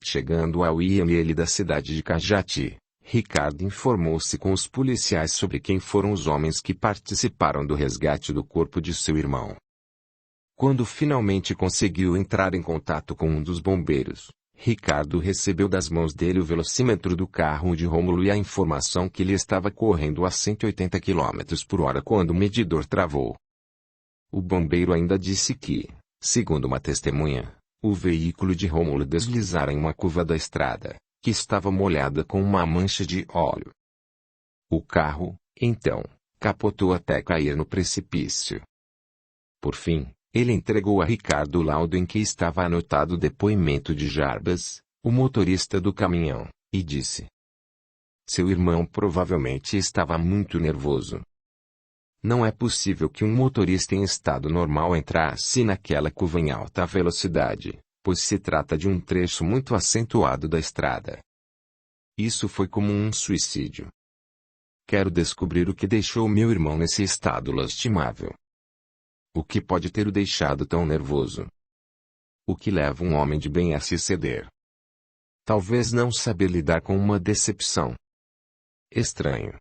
Chegando ao IML da cidade de Cajati, Ricardo informou-se com os policiais sobre quem foram os homens que participaram do resgate do corpo de seu irmão. Quando finalmente conseguiu entrar em contato com um dos bombeiros, Ricardo recebeu das mãos dele o velocímetro do carro de Rômulo e a informação que ele estava correndo a 180 km/h quando o medidor travou. O bombeiro ainda disse que, segundo uma testemunha, o veículo de Rômulo deslizara em uma curva da estrada, que estava molhada com uma mancha de óleo. O carro, então, capotou até cair no precipício. Por fim, ele entregou a Ricardo o laudo em que estava anotado o depoimento de Jarbas, o motorista do caminhão, e disse: seu irmão provavelmente estava muito nervoso. Não é possível que um motorista em estado normal entrasse naquela curva em alta velocidade, pois se trata de um trecho muito acentuado da estrada. Isso foi como um suicídio. Quero descobrir o que deixou meu irmão nesse estado lastimável. O que pode ter o deixado tão nervoso? O que leva um homem de bem a se ceder? Talvez não saber lidar com uma decepção. Estranho.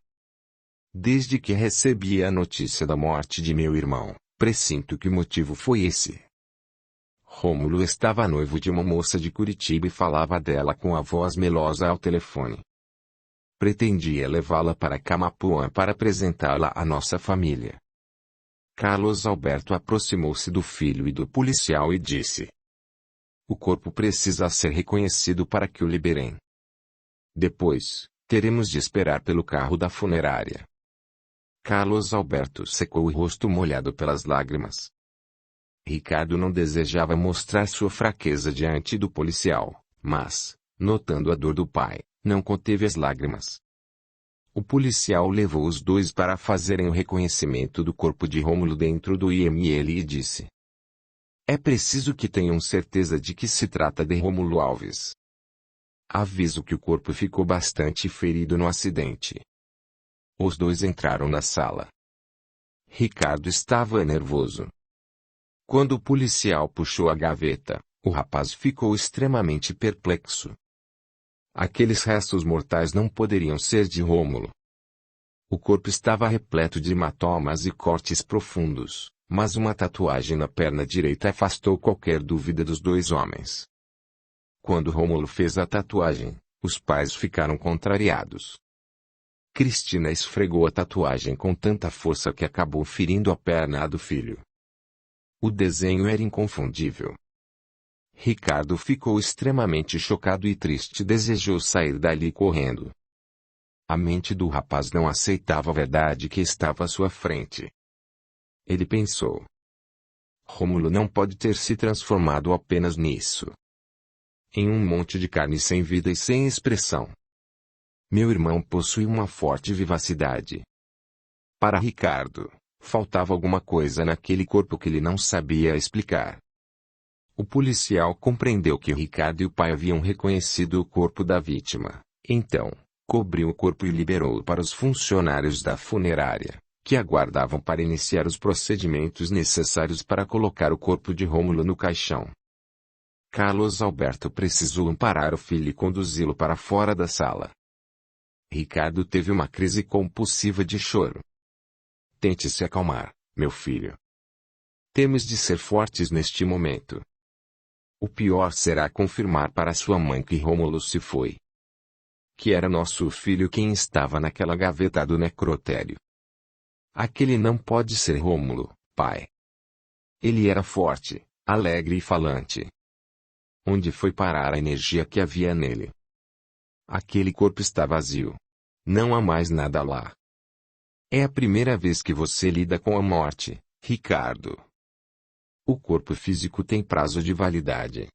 Desde que recebi a notícia da morte de meu irmão, pressinto que o motivo foi esse. Rômulo estava noivo de uma moça de Curitiba e falava dela com a voz melosa ao telefone. Pretendia levá-la para Camapuã para apresentá-la à nossa família. Carlos Alberto aproximou-se do filho e do policial e disse: o corpo precisa ser reconhecido para que o liberem. Depois, teremos de esperar pelo carro da funerária. Carlos Alberto secou o rosto molhado pelas lágrimas. Ricardo não desejava mostrar sua fraqueza diante do policial, mas, notando a dor do pai, não conteve as lágrimas. O policial levou os dois para fazerem o reconhecimento do corpo de Rômulo dentro do IML e disse: é preciso que tenham certeza de que se trata de Rômulo Alves. Aviso que o corpo ficou bastante ferido no acidente. Os dois entraram na sala. Ricardo estava nervoso. Quando o policial puxou a gaveta, o rapaz ficou extremamente perplexo. Aqueles restos mortais não poderiam ser de Rômulo. O corpo estava repleto de hematomas e cortes profundos, mas uma tatuagem na perna direita afastou qualquer dúvida dos dois homens. Quando Rômulo fez a tatuagem, os pais ficaram contrariados. Cristina esfregou a tatuagem com tanta força que acabou ferindo a perna do filho. O desenho era inconfundível. Ricardo ficou extremamente chocado e triste e desejou sair dali correndo. A mente do rapaz não aceitava a verdade que estava à sua frente. Ele pensou: Rômulo não pode ter se transformado apenas nisso. Em um monte de carne sem vida e sem expressão. Meu irmão possui uma forte vivacidade. Para Ricardo, faltava alguma coisa naquele corpo que ele não sabia explicar. O policial compreendeu que Ricardo e o pai haviam reconhecido o corpo da vítima. Então, cobriu o corpo e liberou-o para os funcionários da funerária, que aguardavam para iniciar os procedimentos necessários para colocar o corpo de Rômulo no caixão. Carlos Alberto precisou amparar o filho e conduzi-lo para fora da sala. Ricardo teve uma crise compulsiva de choro. Tente se acalmar, meu filho. Temos de ser fortes neste momento. O pior será confirmar para sua mãe que Rômulo se foi. Que era nosso filho quem estava naquela gaveta do necrotério. Aquele não pode ser Rômulo, pai. Ele era forte, alegre e falante. Onde foi parar a energia que havia nele? Aquele corpo está vazio. Não há mais nada lá. É a primeira vez que você lida com a morte, Ricardo. O corpo físico tem prazo de validade.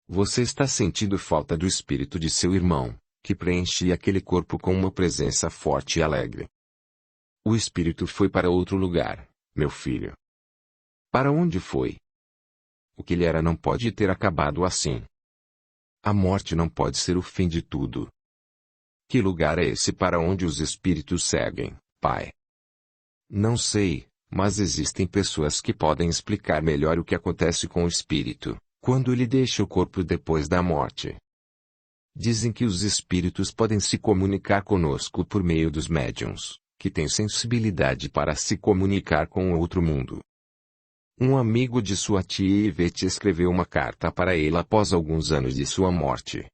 Você está sentindo falta do espírito de seu irmão, que preenchia aquele corpo com uma presença forte e alegre. O espírito foi para outro lugar, meu filho. Para onde foi? O que ele era não pode ter acabado assim. A morte não pode ser o fim de tudo. Que lugar é esse para onde os espíritos seguem, pai? Não sei, mas existem pessoas que podem explicar melhor o que acontece com o espírito, quando ele deixa o corpo depois da morte. Dizem que os espíritos podem se comunicar conosco por meio dos médiuns, que têm sensibilidade para se comunicar com o outro mundo. Um amigo de sua tia Ivete escreveu uma carta para ele após alguns anos de sua morte.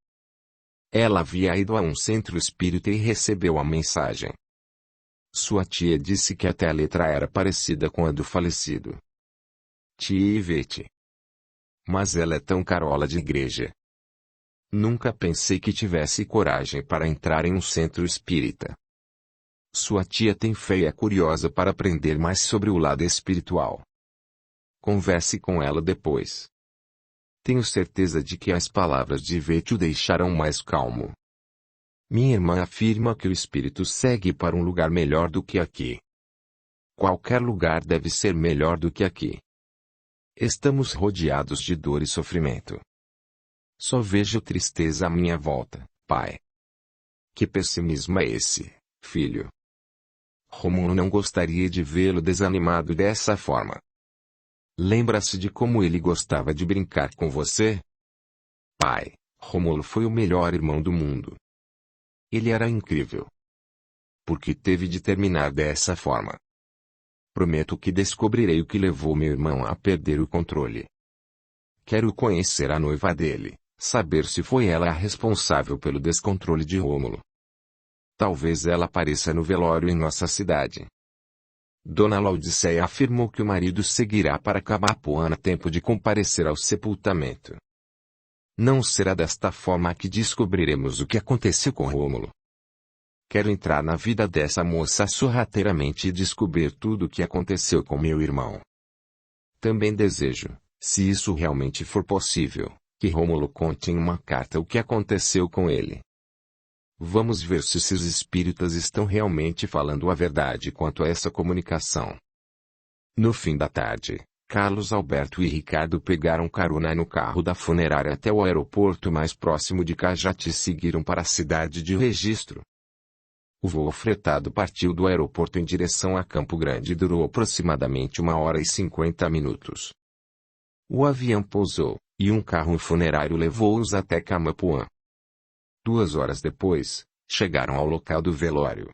Ela havia ido a um centro espírita e recebeu a mensagem. Sua tia disse que até a letra era parecida com a do falecido. Tia Ivete. Mas ela é tão carola de igreja. Nunca pensei que tivesse coragem para entrar em um centro espírita. Sua tia tem fé e é curiosa para aprender mais sobre o lado espiritual. Converse com ela depois. Tenho certeza de que as palavras de Ivete o deixarão mais calmo. Minha irmã afirma que o espírito segue para um lugar melhor do que aqui. Qualquer lugar deve ser melhor do que aqui. Estamos rodeados de dor e sofrimento. Só vejo tristeza à minha volta, pai. Que pessimismo é esse, filho? Rômulo não gostaria de vê-lo desanimado dessa forma. Lembra-se de como ele gostava de brincar com você? Pai, Rômulo foi o melhor irmão do mundo. Ele era incrível. Por que teve de terminar dessa forma? Prometo que descobrirei o que levou meu irmão a perder o controle. Quero conhecer a noiva dele, saber se foi ela a responsável pelo descontrole de Rômulo. Talvez ela apareça no velório em nossa cidade. Dona Laodiceia afirmou que o marido seguirá para Cabapuana a tempo de comparecer ao sepultamento. Não será desta forma que descobriremos o que aconteceu com Rômulo. Quero entrar na vida dessa moça sorrateiramente e descobrir tudo o que aconteceu com meu irmão. Também desejo, se isso realmente for possível, que Rômulo conte em uma carta o que aconteceu com ele. Vamos ver se esses espíritas estão realmente falando a verdade quanto a essa comunicação. No fim da tarde, Carlos Alberto e Ricardo pegaram carona no carro da funerária até o aeroporto mais próximo de Cajati e seguiram para a cidade de Registro. O voo fretado partiu do aeroporto em direção a Campo Grande e durou aproximadamente 1h50. O avião pousou, e um carro funerário levou-os até Camapuã. 2 horas depois, chegaram ao local do velório.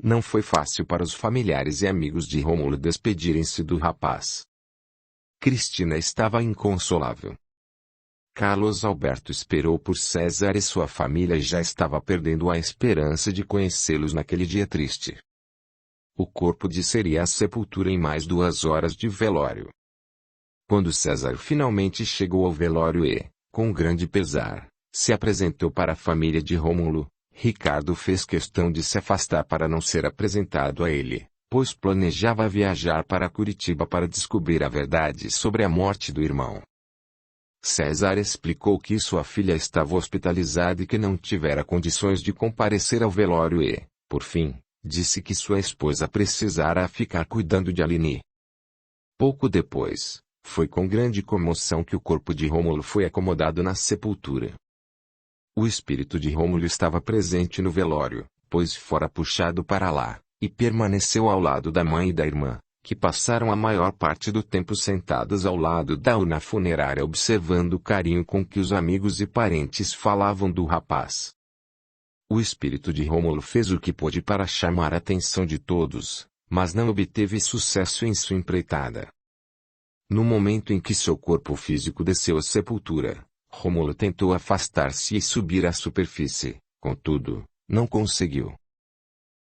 Não foi fácil para os familiares e amigos de Rômulo despedirem-se do rapaz. Cristina estava inconsolável. Carlos Alberto esperou por César e sua família e já estava perdendo a esperança de conhecê-los naquele dia triste. O corpo desceria à sepultura em mais 2 horas de velório. Quando César finalmente chegou ao velório e, com grande pesar, se apresentou para a família de Rômulo, Ricardo fez questão de se afastar para não ser apresentado a ele, pois planejava viajar para Curitiba para descobrir a verdade sobre a morte do irmão. César explicou que sua filha estava hospitalizada e que não tivera condições de comparecer ao velório e, por fim, disse que sua esposa precisara ficar cuidando de Aline. Pouco depois, foi com grande comoção que o corpo de Rômulo foi acomodado na sepultura. O espírito de Rômulo estava presente no velório, pois fora puxado para lá, e permaneceu ao lado da mãe e da irmã, que passaram a maior parte do tempo sentadas ao lado da urna funerária observando o carinho com que os amigos e parentes falavam do rapaz. O espírito de Rômulo fez o que pôde para chamar a atenção de todos, mas não obteve sucesso em sua empreitada. No momento em que seu corpo físico desceu à sepultura, Rômulo tentou afastar-se e subir à superfície, contudo, não conseguiu.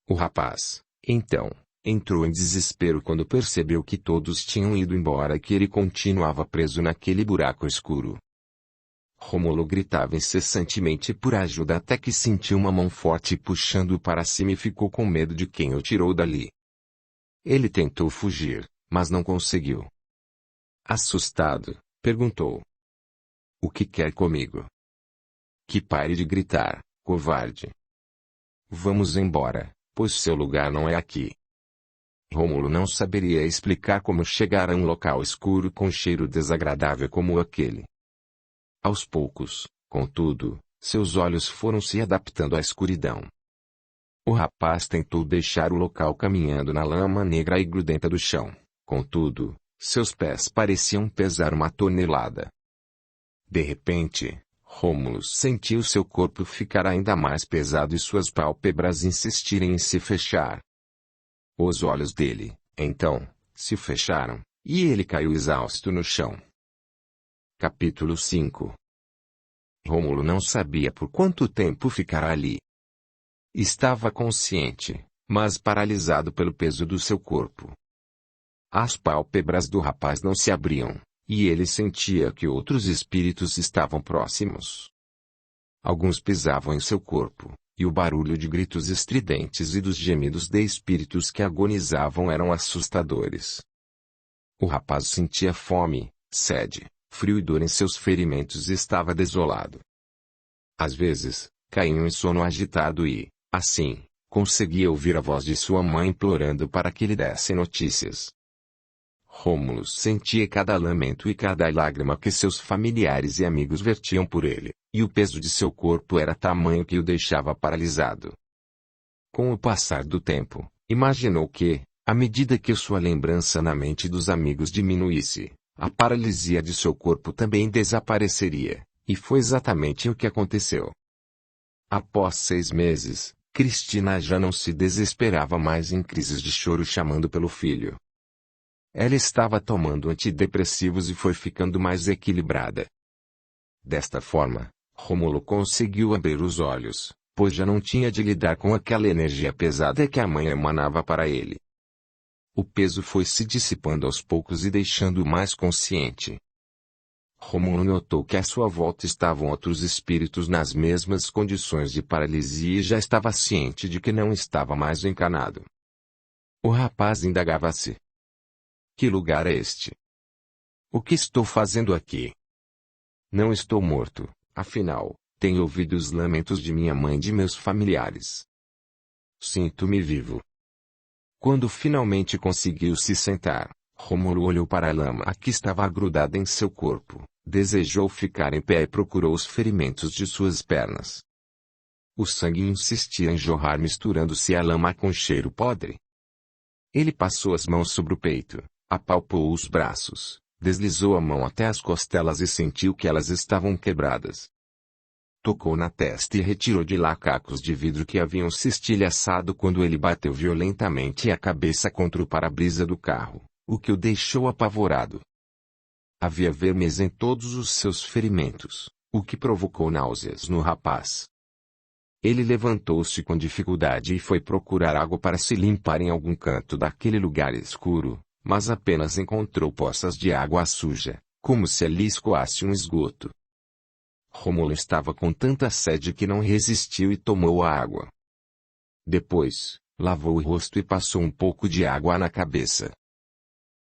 O rapaz, então, entrou em desespero quando percebeu que todos tinham ido embora e que ele continuava preso naquele buraco escuro. Rômulo gritava incessantemente por ajuda até que sentiu uma mão forte puxando-o para cima e ficou com medo de quem o tirou dali. Ele tentou fugir, mas não conseguiu. Assustado, perguntou: "O que quer comigo?" "Que pare de gritar, covarde. Vamos embora, pois seu lugar não é aqui." Rômulo não saberia explicar como chegar a um local escuro com cheiro desagradável como aquele. Aos poucos, contudo, seus olhos foram se adaptando à escuridão. O rapaz tentou deixar o local caminhando na lama negra e grudenta do chão, contudo, seus pés pareciam pesar uma tonelada. De repente, Rômulo sentiu seu corpo ficar ainda mais pesado e suas pálpebras insistirem em se fechar. Os olhos dele, então, se fecharam, e ele caiu exausto no chão. Capítulo 5. Rômulo não sabia por quanto tempo ficará ali. Estava consciente, mas paralisado pelo peso do seu corpo. As pálpebras do rapaz não se abriam, e ele sentia que outros espíritos estavam próximos. Alguns pisavam em seu corpo, e o barulho de gritos estridentes e dos gemidos de espíritos que agonizavam eram assustadores. O rapaz sentia fome, sede, frio e dor em seus ferimentos e estava desolado. Às vezes, caía em sono agitado e, assim, conseguia ouvir a voz de sua mãe implorando para que lhe desse notícias. Rômulo sentia cada lamento e cada lágrima que seus familiares e amigos vertiam por ele, e o peso de seu corpo era tamanho que o deixava paralisado. Com o passar do tempo, imaginou que, à medida que sua lembrança na mente dos amigos diminuísse, a paralisia de seu corpo também desapareceria, e foi exatamente o que aconteceu. Após 6 meses, Cristina já não se desesperava mais em crises de choro chamando pelo filho. Ela estava tomando antidepressivos e foi ficando mais equilibrada. Desta forma, Rômulo conseguiu abrir os olhos, pois já não tinha de lidar com aquela energia pesada que a mãe emanava para ele. O peso foi se dissipando aos poucos e deixando-o mais consciente. Rômulo notou que à sua volta estavam outros espíritos nas mesmas condições de paralisia e já estava ciente de que não estava mais encanado. O rapaz indagava-se: "Que lugar é este? O que estou fazendo aqui? Não estou morto, afinal, tenho ouvido os lamentos de minha mãe e de meus familiares. Sinto-me vivo." Quando finalmente conseguiu se sentar, Rômulo olhou para a lama que estava grudada em seu corpo, desejou ficar em pé e procurou os ferimentos de suas pernas. O sangue insistia em jorrar misturando-se à lama com cheiro podre. Ele passou as mãos sobre o peito, apalpou os braços, deslizou a mão até as costelas e sentiu que elas estavam quebradas. Tocou na testa e retirou de lá cacos de vidro que haviam se estilhaçado quando ele bateu violentamente a cabeça contra o para-brisa do carro, o que o deixou apavorado. Havia vermes em todos os seus ferimentos, o que provocou náuseas no rapaz. Ele levantou-se com dificuldade e foi procurar água para se limpar em algum canto daquele lugar escuro, mas apenas encontrou poças de água suja, como se ali escoasse um esgoto. Rômulo estava com tanta sede que não resistiu e tomou a água. Depois, lavou o rosto e passou um pouco de água na cabeça.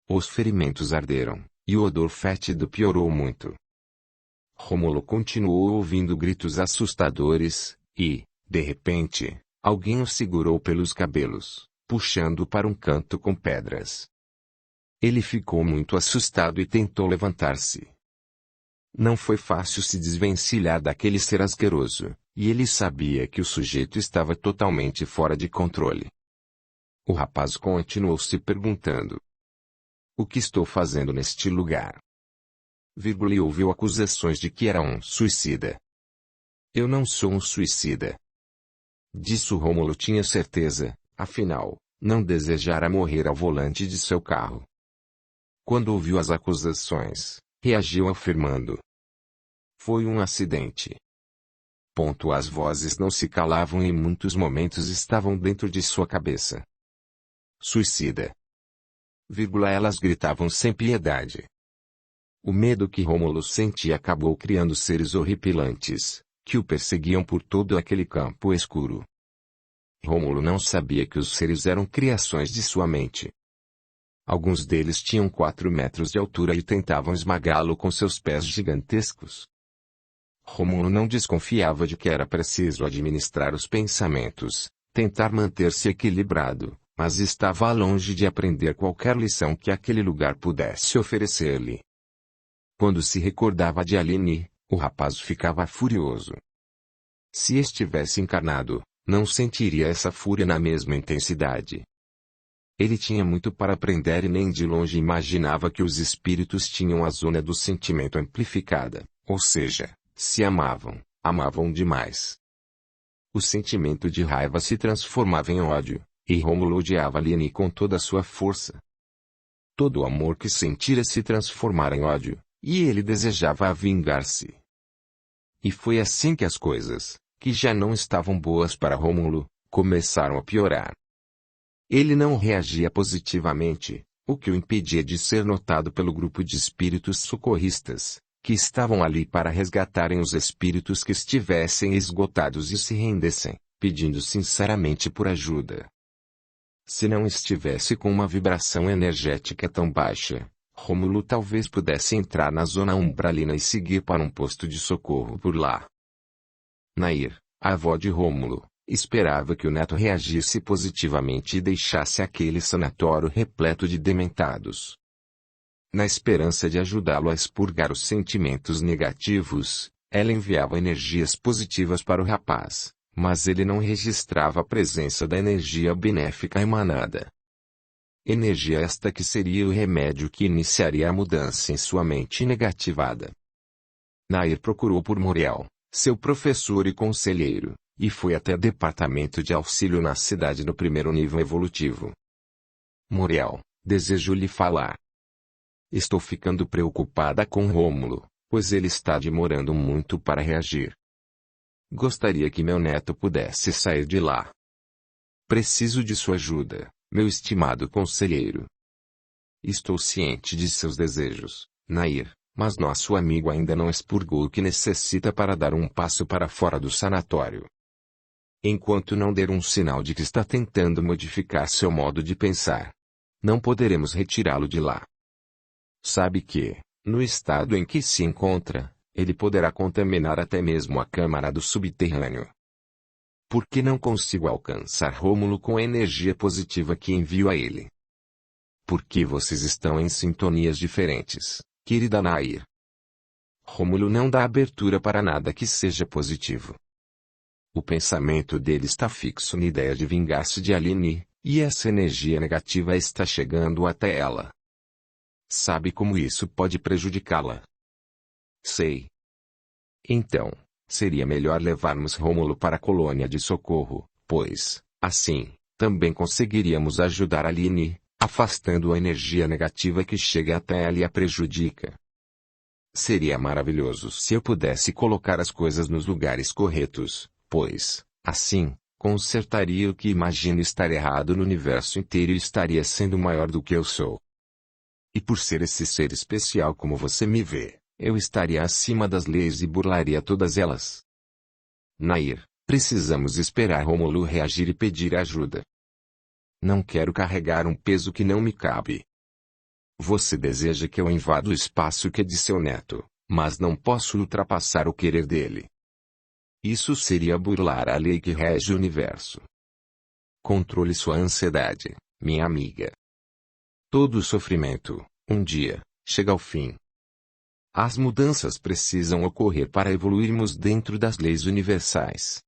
Os ferimentos arderam, e o odor fétido piorou muito. Rômulo continuou ouvindo gritos assustadores, e, de repente, Alguém o segurou pelos cabelos, puxando-o para um canto com pedras. Ele ficou muito assustado e tentou levantar-se. Não foi fácil se desvencilhar daquele ser asqueroso, e ele sabia que o sujeito estava totalmente fora de controle. O rapaz continuou se perguntando: o que estou fazendo neste lugar? E ouviu acusações de que era um suicida. Eu não sou um suicida. Disso Rômulo tinha certeza, afinal, não desejara morrer ao volante de seu carro. Quando ouviu as acusações, reagiu afirmando: foi um acidente. As vozes não se calavam e em muitos momentos estavam dentro de sua cabeça. Suicida. Elas gritavam sem piedade. O medo que Rômulo sentia acabou criando seres horripilantes, que o perseguiam por todo aquele campo escuro. Rômulo não sabia que os seres eram criações de sua mente. Alguns deles tinham 4 metros de altura e tentavam esmagá-lo com seus pés gigantescos. Rômulo não desconfiava de que era preciso administrar os pensamentos, tentar manter-se equilibrado, mas estava longe de aprender qualquer lição que aquele lugar pudesse oferecer-lhe. Quando se recordava de Aline, o rapaz ficava furioso. Se estivesse encarnado, não sentiria essa fúria na mesma intensidade. Ele tinha muito para aprender e nem de longe imaginava que os espíritos tinham a zona do sentimento amplificada, ou seja, se amavam demais. O sentimento de raiva se transformava em ódio, e Rômulo odiava Aline com toda a sua força. Todo o amor que sentira se transformara em ódio, e ele desejava vingar-se. E foi assim que as coisas, que já não estavam boas para Rômulo, começaram a piorar. Ele não reagia positivamente, o que o impedia de ser notado pelo grupo de espíritos socorristas, que estavam ali para resgatarem os espíritos que estivessem esgotados e se rendessem, pedindo sinceramente por ajuda. Se não estivesse com uma vibração energética tão baixa, Rômulo talvez pudesse entrar na zona umbralina e seguir para um posto de socorro por lá. Nair, a avó de Rômulo, esperava que o neto reagisse positivamente e deixasse aquele sanatório repleto de dementados. Na esperança de ajudá-lo a expurgar os sentimentos negativos, ela enviava energias positivas para o rapaz, mas ele não registrava a presença da energia benéfica emanada. Energia esta que seria o remédio que iniciaria a mudança em sua mente negativada. Nair procurou por Muriel, seu professor e conselheiro, e foi até o departamento de auxílio na cidade no primeiro nível evolutivo. Muriel, desejo lhe falar. Estou ficando preocupada com Rômulo, pois ele está demorando muito para reagir. Gostaria que meu neto pudesse sair de lá. Preciso de sua ajuda, meu estimado conselheiro. Estou ciente de seus desejos, Nair, mas nosso amigo ainda não expurgou o que necessita para dar um passo para fora do sanatório. Enquanto não der um sinal de que está tentando modificar seu modo de pensar, não poderemos retirá-lo de lá. Sabe que, no estado em que se encontra, ele poderá contaminar até mesmo a câmara do subterrâneo. Por que não consigo alcançar Rômulo com a energia positiva que envio a ele? Porque vocês estão em sintonias diferentes, querida Nair. Rômulo não dá abertura para nada que seja positivo. O pensamento dele está fixo na ideia de vingar-se de Aline, e essa energia negativa está chegando até ela. Sabe como isso pode prejudicá-la? Sei. Então, seria melhor levarmos Rômulo para a colônia de socorro, pois, assim, também conseguiríamos ajudar Aline, afastando a energia negativa que chega até ela e a prejudica. Seria maravilhoso se eu pudesse colocar as coisas nos lugares corretos, pois, assim, consertaria o que imagino estar errado no universo inteiro e estaria sendo maior do que eu sou. E por ser esse ser especial como você me vê, eu estaria acima das leis e burlaria todas elas. Nair, precisamos esperar Rômulo reagir e pedir ajuda. Não quero carregar um peso que não me cabe. Você deseja que eu invada o espaço que é de seu neto, mas não posso ultrapassar o querer dele. Isso seria burlar a lei que rege o universo. Controle sua ansiedade, minha amiga. Todo sofrimento, um dia, chega ao fim. As mudanças precisam ocorrer para evoluirmos dentro das leis universais.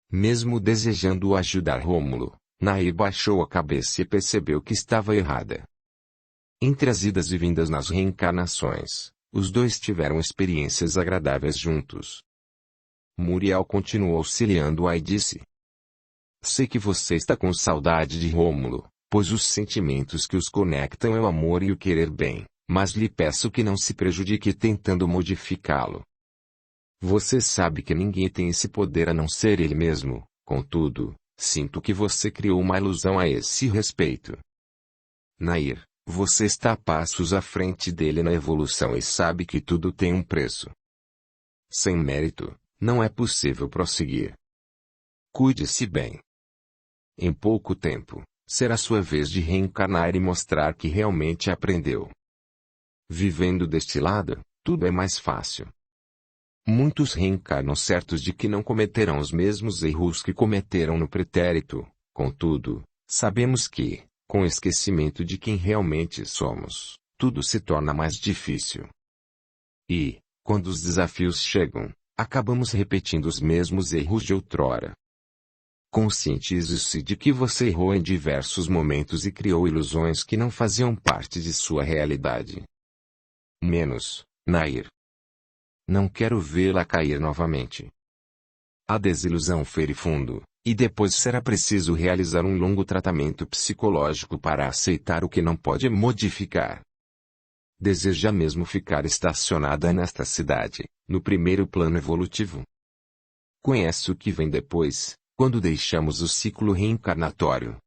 Mesmo desejando ajudar Rômulo, Nair baixou a cabeça e percebeu que estava errada. Entre as idas e vindas nas reencarnações, os dois tiveram experiências agradáveis juntos. Muriel continuou auxiliando-a e disse: sei que você está com saudade de Rômulo, pois os sentimentos que os conectam é o amor e o querer bem, mas lhe peço que não se prejudique tentando modificá-lo. Você sabe que ninguém tem esse poder a não ser ele mesmo, contudo, sinto que você criou uma ilusão a esse respeito. Nair, você está a passos à frente dele na evolução e sabe que tudo tem um preço. Sem mérito, não é possível prosseguir. Cuide-se bem. Em pouco tempo, será sua vez de reencarnar e mostrar que realmente aprendeu. Vivendo deste lado, tudo é mais fácil. Muitos reencarnam certos de que não cometerão os mesmos erros que cometeram no pretérito, contudo, sabemos que, com o esquecimento de quem realmente somos, tudo se torna mais difícil. E, quando os desafios chegam, acabamos repetindo os mesmos erros de outrora. Conscientize-se de que você errou em diversos momentos e criou ilusões que não faziam parte de sua realidade. Menos, Nair. Não quero vê-la cair novamente. A desilusão fere fundo, e depois será preciso realizar um longo tratamento psicológico para aceitar o que não pode modificar. Deseja mesmo ficar estacionada nesta cidade, no primeiro plano evolutivo? Conhece o que vem depois, quando deixamos o ciclo reencarnatório?